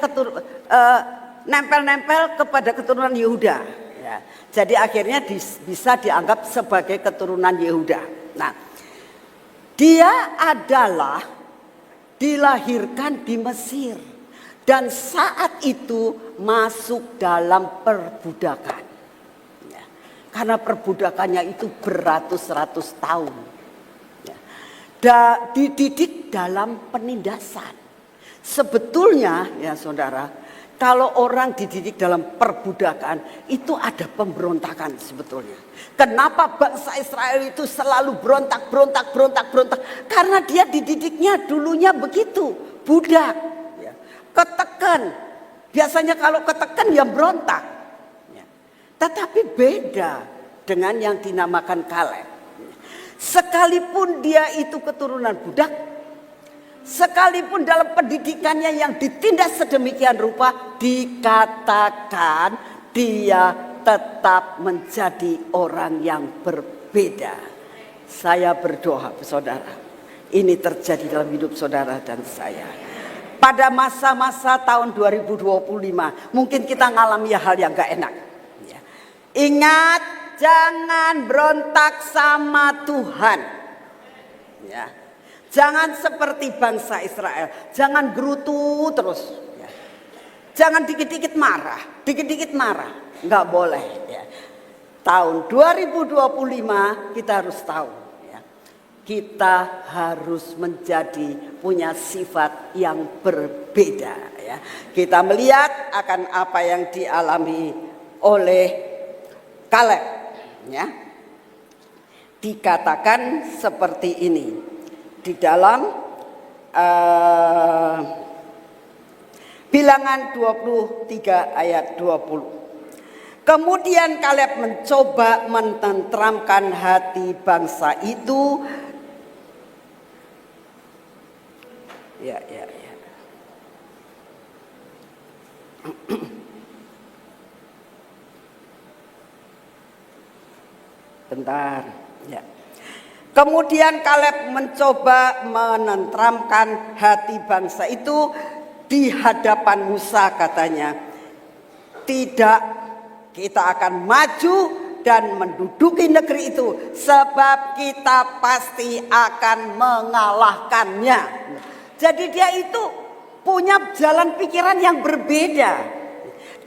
nempel-nempel kepada keturunan Yehuda. Ya. Jadi akhirnya bisa dianggap sebagai keturunan Yehuda. Nah, dia adalah dilahirkan di Mesir dan saat itu masuk dalam perbudakan. Ya. Karena perbudakannya itu beratus-ratus tahun. Ya. Dididik dalam penindasan. Sebetulnya ya saudara, kalau orang dididik dalam perbudakan itu ada pemberontakan sebetulnya. Kenapa bangsa Israel itu selalu berontak? Karena dia dididiknya dulunya begitu, budak, ya. Ketekan. Biasanya kalau ketekan ya berontak. Ya. Tetapi beda dengan yang dinamakan Kaleb. Sekalipun dia itu keturunan budak, sekalipun dalam pendidikannya yang ditindas sedemikian rupa, dikatakan dia tetap menjadi orang yang berbeda. Saya berdoa saudara, ini terjadi dalam hidup saudara dan saya. Pada masa-masa tahun 2025 mungkin kita ngalami hal yang gak enak. Ingat, jangan berontak sama Tuhan. Ya. Jangan seperti bangsa Israel, jangan gerutu terus. Ya. Jangan dikit-dikit marah, nggak boleh. Ya. Tahun 2025 kita harus tahu, ya. Kita harus punya sifat yang berbeda. Ya. Kita melihat akan apa yang dialami oleh Kaleb. Ya. Dikatakan seperti ini. Di dalam Bilangan 23 ayat 20. Kemudian Kaleb mencoba menenteramkan hati bangsa itu. Ya. Bentar, ya. Kemudian Kaleb mencoba menenteramkan hati bangsa itu di hadapan Musa, katanya. Tidak, kita akan maju dan menduduki negeri itu sebab kita pasti akan mengalahkannya. Jadi dia itu punya jalan pikiran yang berbeda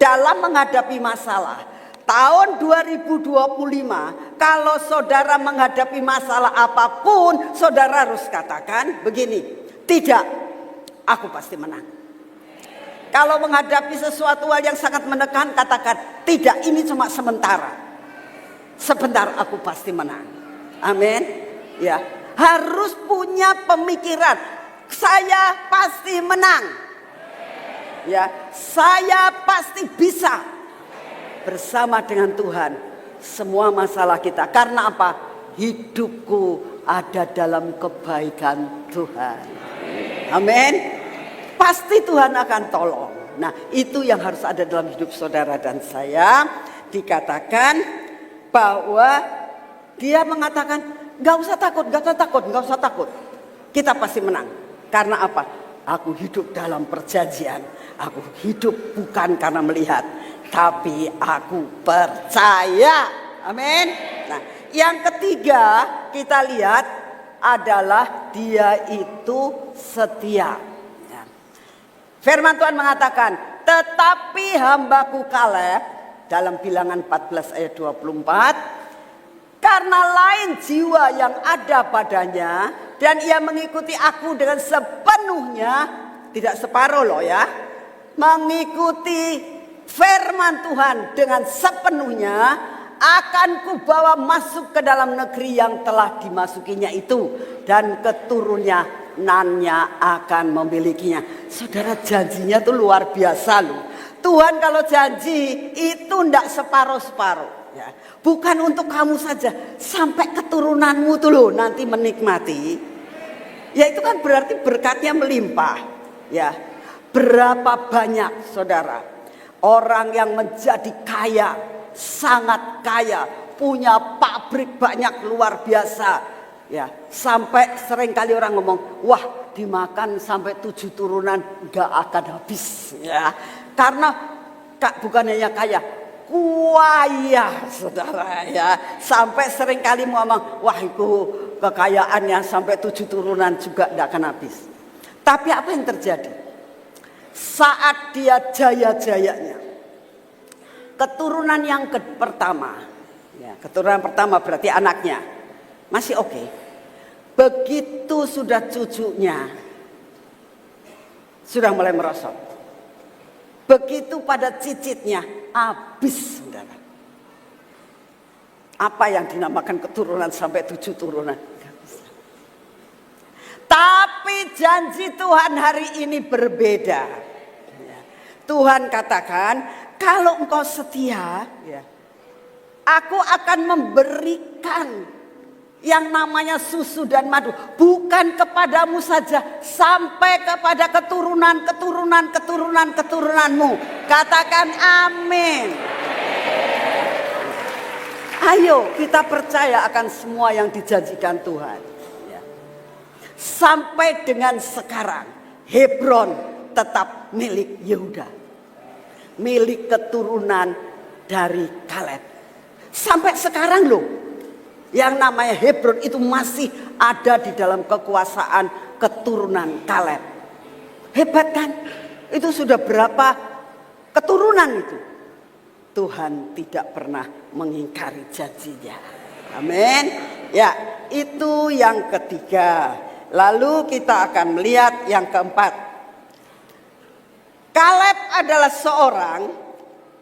dalam menghadapi masalah. Tahun 2025, kalau saudara menghadapi masalah apapun, saudara harus katakan begini, tidak, aku pasti menang. Kalau menghadapi sesuatu hal yang sangat menekan, katakan, tidak, ini cuma sementara. Sebentar, aku pasti menang. Amin. Ya, harus punya pemikiran, saya pasti menang. Ya, saya pasti bisa. Bersama dengan Tuhan semua masalah kita. Karena apa? Hidupku ada dalam kebaikan Tuhan. Amin. Pasti Tuhan akan tolong. Nah, itu yang harus ada dalam hidup saudara dan saya. Dikatakan bahwa dia mengatakan gak usah takut. Kita pasti menang. Karena apa? Aku hidup dalam perjanjian. Aku hidup bukan karena melihat, tapi aku percaya. Amin. Nah, yang ketiga kita lihat adalah dia itu setia. Ya. Firman Tuhan mengatakan, tetapi hambaku Kaleb, dalam Bilangan 14 ayat 24, karena lain jiwa yang ada padanya dan ia mengikuti aku dengan sepenuhnya, tidak separuh loh ya, mengikuti firman Tuhan dengan sepenuhnya, akan kubawa masuk ke dalam negeri yang telah dimasukinya itu, dan keturunannya akan memilikinya. Saudara, janjinya tuh luar biasa loh. Tuhan kalau janji itu ndak separuh-separuh ya. Bukan untuk kamu saja, sampai keturunanmu tuh loh nanti menikmati. Ya itu kan berarti berkatnya melimpah ya. Berapa banyak saudara orang yang menjadi kaya, sangat kaya, punya pabrik banyak luar biasa. Ya, sampai sering kali orang ngomong, wah dimakan sampai 7 turunan nggak akan habis. Ya, karena bukan hanya kaya, kuaya, saudara ya. Sampai sering kali ngomong, wah itu kekayaannya sampai 7 turunan juga nggak akan habis. Tapi apa yang terjadi? Saat dia jaya-jayanya, keturunan yang pertama, ya, keturunan pertama berarti anaknya, masih oke. Begitu sudah cucunya, sudah mulai merosot. Begitu pada cicitnya, habis, saudara. Apa yang dinamakan keturunan sampai 7 turunan? Tapi janji Tuhan hari ini berbeda. Tuhan katakan, kalau engkau setia, aku akan memberikan yang namanya susu dan madu. Bukan kepadamu saja, sampai kepada keturunanmu. Katakan amin. Ayo kita percaya akan semua yang dijanjikan Tuhan. Sampai dengan sekarang, Hebron tetap milik Yehuda, milik keturunan dari Kaleb. Sampai sekarang loh, yang namanya Hebron itu masih ada di dalam kekuasaan keturunan Kaleb. Hebat kan? Itu sudah berapa keturunan itu? Tuhan tidak pernah mengingkari janjinya. Amin. Ya, itu yang ketiga. Lalu kita akan melihat yang keempat. Kaleb adalah seorang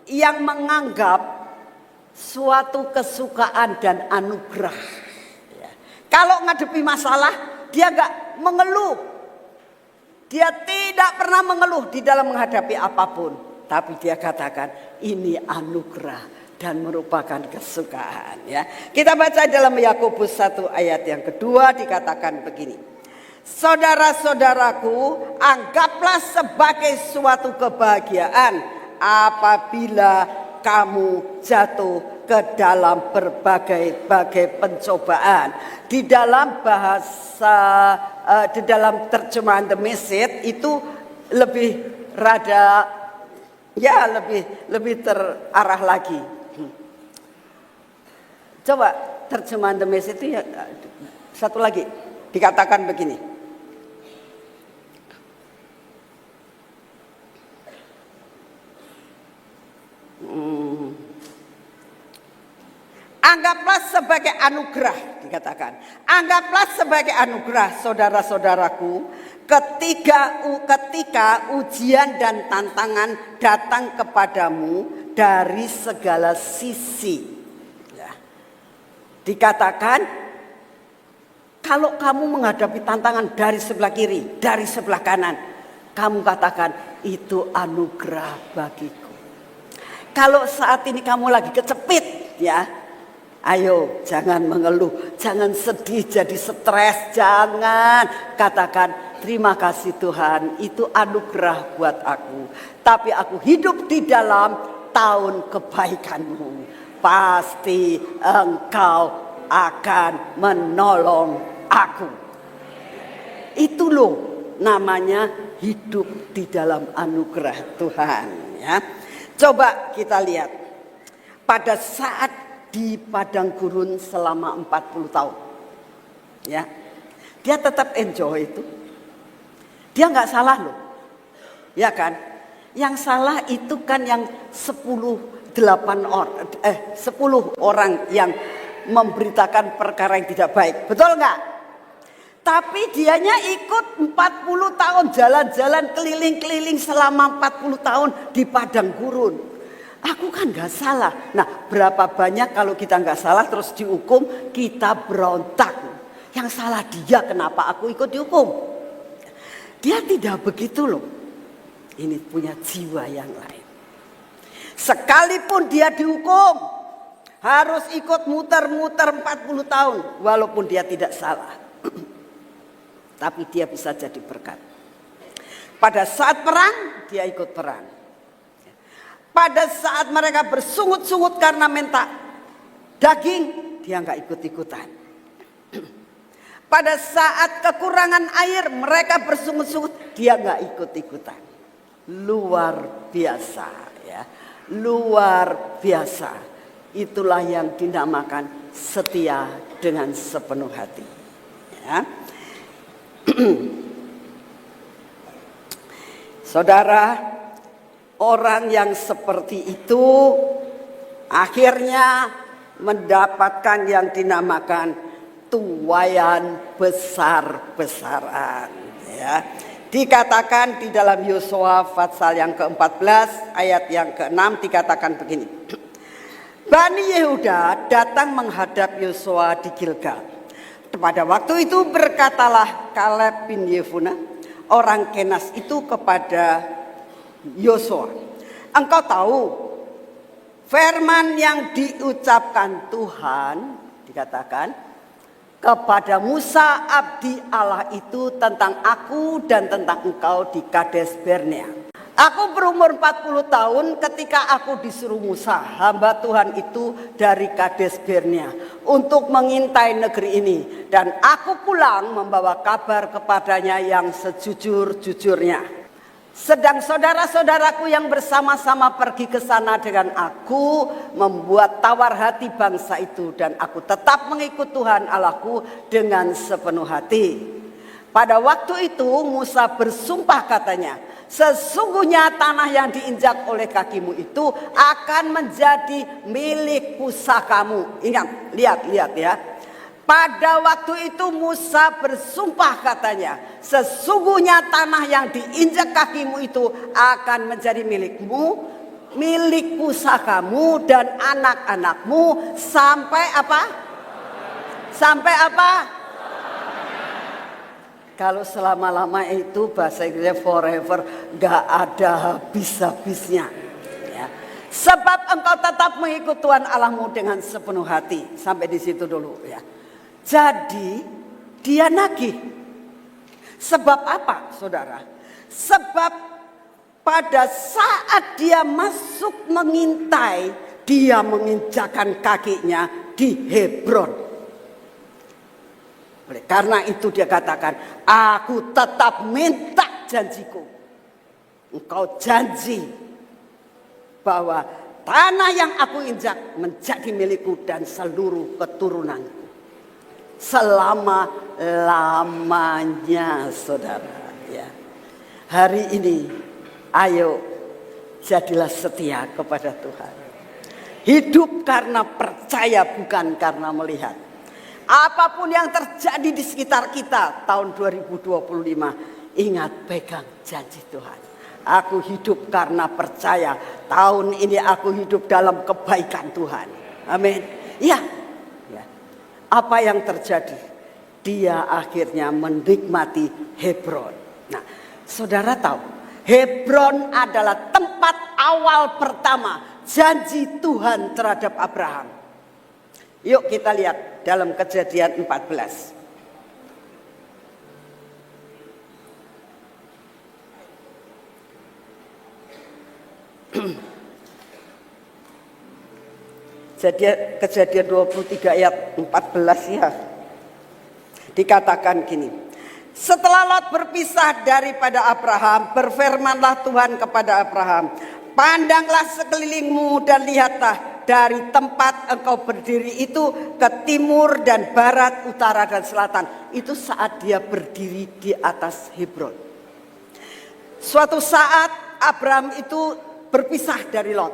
yang menganggap suatu kesukaan dan anugerah. Kalau ngadepi masalah, dia gak mengeluh. Dia tidak pernah mengeluh di dalam menghadapi apapun. Tapi dia katakan ini anugerah dan merupakan kesukaan. Ya. Kita baca dalam Yakobus 1 ayat yang kedua dikatakan begini. Saudara-saudaraku, anggaplah sebagai suatu kebahagiaan apabila kamu jatuh ke dalam berbagai-bagai pencobaan. Di dalam bahasa, di dalam terjemahan The Message itu lebih rada, ya lebih terarah lagi. Coba terjemahan The Message itu ya, satu lagi dikatakan begini. Anggaplah sebagai anugerah, dikatakan. Anggaplah sebagai anugerah, saudara-saudaraku, ketika ujian dan tantangan datang kepadamu dari segala sisi. Ya. Dikatakan, kalau kamu menghadapi tantangan dari sebelah kiri, dari sebelah kanan, kamu katakan itu anugerah bagiku. Kalau saat ini kamu lagi kecepit, ya, ayo jangan mengeluh, jangan sedih jadi stres, jangan. Katakan terima kasih Tuhan, itu anugerah buat aku. Tapi aku hidup di dalam tahun kebaikanmu. Pasti engkau akan menolong aku. Itu loh namanya hidup di dalam anugerah Tuhan. Ya. Coba kita lihat pada saat di padang gurun selama 40 tahun. Ya. Dia tetap enjoy itu. Dia nggak salah loh. Ya kan? Yang salah itu kan yang 10 orang yang memberitakan perkara yang tidak baik. Betul nggak? Tapi dianya ikut 40 tahun jalan-jalan keliling-keliling selama 40 tahun di padang gurun. Aku kan gak salah. Nah, berapa banyak kalau kita gak salah terus dihukum, kita berontak. Yang salah dia, kenapa aku ikut dihukum? Dia tidak begitu loh. Ini punya jiwa yang lain. Sekalipun dia dihukum, harus ikut muter-muter 40 tahun. Walaupun dia tidak salah. Tapi dia bisa jadi berkat. Pada saat perang, dia ikut perang. Pada saat mereka bersungut-sungut karena minta daging, dia nggak ikut-ikutan. Pada saat kekurangan air, mereka bersungut-sungut, dia nggak ikut-ikutan. Luar biasa ya, luar biasa. Itulah yang dinamakan setia dengan sepenuh hati. Ya. Saudara, orang yang seperti itu akhirnya mendapatkan yang dinamakan tuaian besar-besaran. Ya. Dikatakan di dalam Yosua pasal yang ke-14 ayat yang ke-6 dikatakan begini. Bani Yehuda datang menghadap Yosua di Gilgal. Pada waktu itu berkatalah Kaleb bin Yefuneh, orang Kenas itu kepada Yosua, engkau tahu firman yang diucapkan Tuhan, dikatakan kepada Musa abdi Allah itu tentang aku dan tentang engkau di Kades Barnea. Aku berumur 40 tahun ketika aku disuruh Musa, hamba Tuhan itu dari Kades Barnea, untuk mengintai negeri ini. Dan aku pulang membawa kabar kepadanya yang sejujur-jujurnya. Sedang saudara-saudaraku yang bersama-sama pergi ke sana dengan aku, membuat tawar hati bangsa itu. Dan aku tetap mengikut Tuhan Allahku dengan sepenuh hati. Pada waktu itu Musa bersumpah katanya, sesungguhnya tanah yang diinjak oleh kakimu itu akan menjadi milik pusakamu. Ingat, lihat ya. Pada waktu itu Musa bersumpah katanya, sesungguhnya tanah yang diinjak kakimu itu akan menjadi milikmu, milik pusakamu dan anak-anakmu sampai apa? Sampai apa? Kalau selama-lama itu bahasa Inggrisnya forever, gak ada habis-habisnya. Ya. Sebab engkau tetap mengikut Tuhan Allahmu dengan sepenuh hati. Sampai di situ dulu ya. Jadi dia nagih. Sebab apa saudara? Sebab pada saat dia masuk mengintai, dia menginjakan kakinya di Hebron. Oleh karena itu dia katakan, aku tetap minta janjiku. Engkau janji bahwa tanah yang aku injak menjadi milikku dan seluruh keturunanku. Selama-lamanya saudara. Ya. Hari ini ayo jadilah setia kepada Tuhan. Hidup karena percaya bukan karena melihat. Apapun yang terjadi di sekitar kita tahun 2025, ingat pegang janji Tuhan. Aku hidup karena percaya. Tahun ini aku hidup dalam kebaikan Tuhan. Amin. Ya. Apa yang terjadi? Dia akhirnya menikmati Hebron. Nah, saudara tahu, Hebron adalah tempat awal pertama janji Tuhan terhadap Abraham. Yuk kita lihat dalam Kejadian 14. Kejadian 23 ayat 14 ya. Dikatakan gini. Setelah Lot berpisah daripada Abraham, berfirmanlah Tuhan kepada Abraham, pandanglah sekelilingmu dan lihatlah, dari tempat engkau berdiri itu ke timur dan barat, utara dan selatan. Itu saat dia berdiri di atas Hebron. Suatu saat Abraham itu berpisah dari Lot.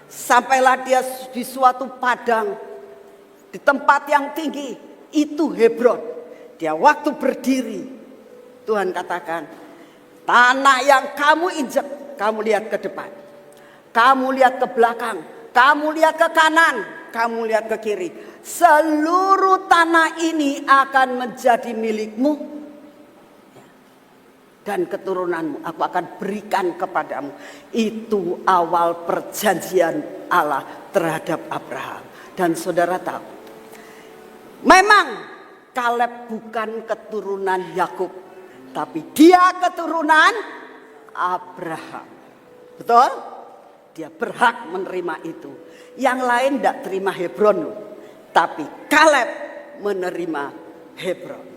Sampailah dia di suatu padang, di tempat yang tinggi, itu Hebron. Dia waktu berdiri, Tuhan katakan, tanah yang kamu injek, kamu lihat ke depan, kamu lihat ke belakang, kamu lihat ke kanan, kamu lihat ke kiri. Seluruh tanah ini akan menjadi milikmu dan keturunanmu. Aku akan berikan kepadamu. Itu awal perjanjian Allah terhadap Abraham. Dan saudara tahu, memang Kaleb bukan keturunan Yakub, tapi dia keturunan Abraham. Betul? Dia berhak menerima itu. Yang lain tidak terima Hebron. tapi Kaleb menerima Hebron.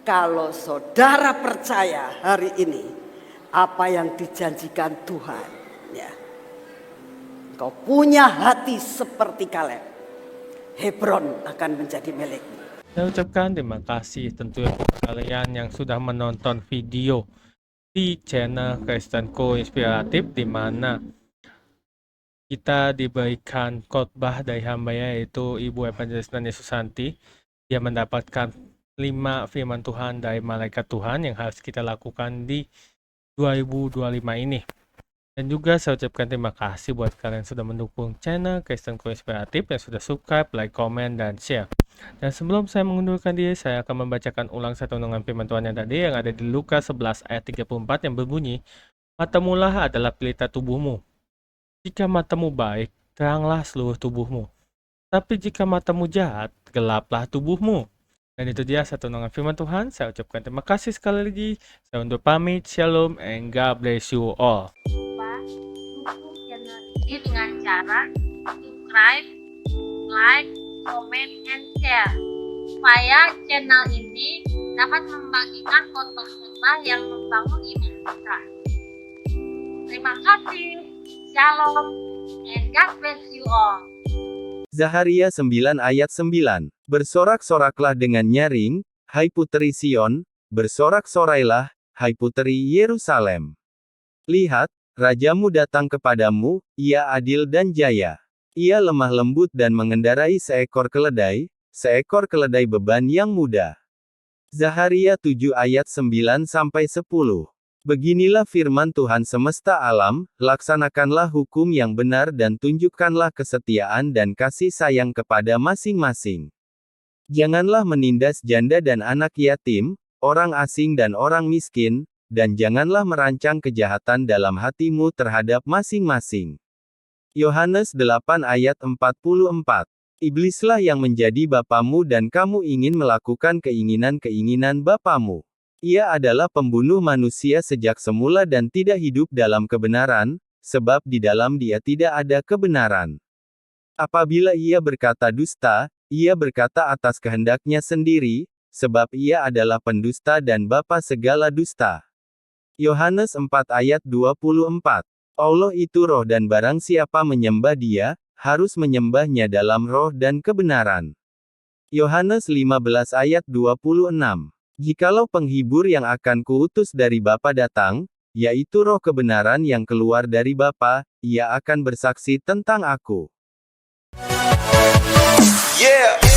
Kalau saudara percaya hari ini apa yang dijanjikan Tuhan, ya, kau punya hati seperti Kaleb, Hebron akan menjadi milikmu. Saya ucapkan terima kasih tentunya untuk kalian yang sudah menonton video di channel Kristenko Inspiratif, di mana kita diberikan khotbah dari hambanya yaitu Ibu Evangelis Nani Susanti. Dia mendapatkan 5 firman Tuhan dari malaikat Tuhan yang harus kita lakukan di 2025 ini. Dan juga saya ucapkan terima kasih buat kalian yang sudah mendukung channel Kristenko Inspiratif, yang sudah subscribe, like, komen, dan share. Dan sebelum saya mengundurkan diri, saya akan membacakan ulang satu renungan firman Tuhan yang tadi yang ada di Lukas 11 ayat 34 yang berbunyi, "Matamulah adalah pelita tubuhmu. Jika matamu baik, teranglah seluruh tubuhmu. Tapi jika matamu jahat, gelaplah tubuhmu." Dan itu dia satu renungan firman Tuhan. Saya ucapkan terima kasih sekali lagi. Saya undur pamit. Shalom and God bless you all. Dukung channel ini dengan cara subscribe, like, comment, and share supaya channel ini dapat membagikan khotbah-khotbah yang membangun iman kita. Terima kasih. Shalom and God bless you all. Zaharia 9 ayat 9. Bersorak-soraklah dengan nyaring, hai puteri Sion, bersorak-sorailah, hai puteri Yerusalem. Lihat, rajamu datang kepadamu, ia adil dan jaya. Ia lemah lembut dan mengendarai seekor keledai beban yang mudah. Zaharia 7 ayat 9-10. Beginilah firman Tuhan semesta alam, laksanakanlah hukum yang benar dan tunjukkanlah kesetiaan dan kasih sayang kepada masing-masing. Janganlah menindas janda dan anak yatim, orang asing dan orang miskin, dan janganlah merancang kejahatan dalam hatimu terhadap masing-masing. Yohanes 8 ayat 44. Iblislah yang menjadi bapamu dan kamu ingin melakukan keinginan-keinginan bapamu. Ia adalah pembunuh manusia sejak semula dan tidak hidup dalam kebenaran, sebab di dalam dia tidak ada kebenaran. Apabila ia berkata dusta, ia berkata atas kehendaknya sendiri, sebab ia adalah pendusta dan bapa segala dusta. Yohanes 4 ayat 24. Allah itu roh dan barang siapa menyembah dia, harus menyembahnya dalam roh dan kebenaran. Yohanes 15 ayat 26. Jikalau penghibur yang akan kuutus dari Bapa datang, yaitu roh kebenaran yang keluar dari Bapa, ia akan bersaksi tentang aku. Yeah.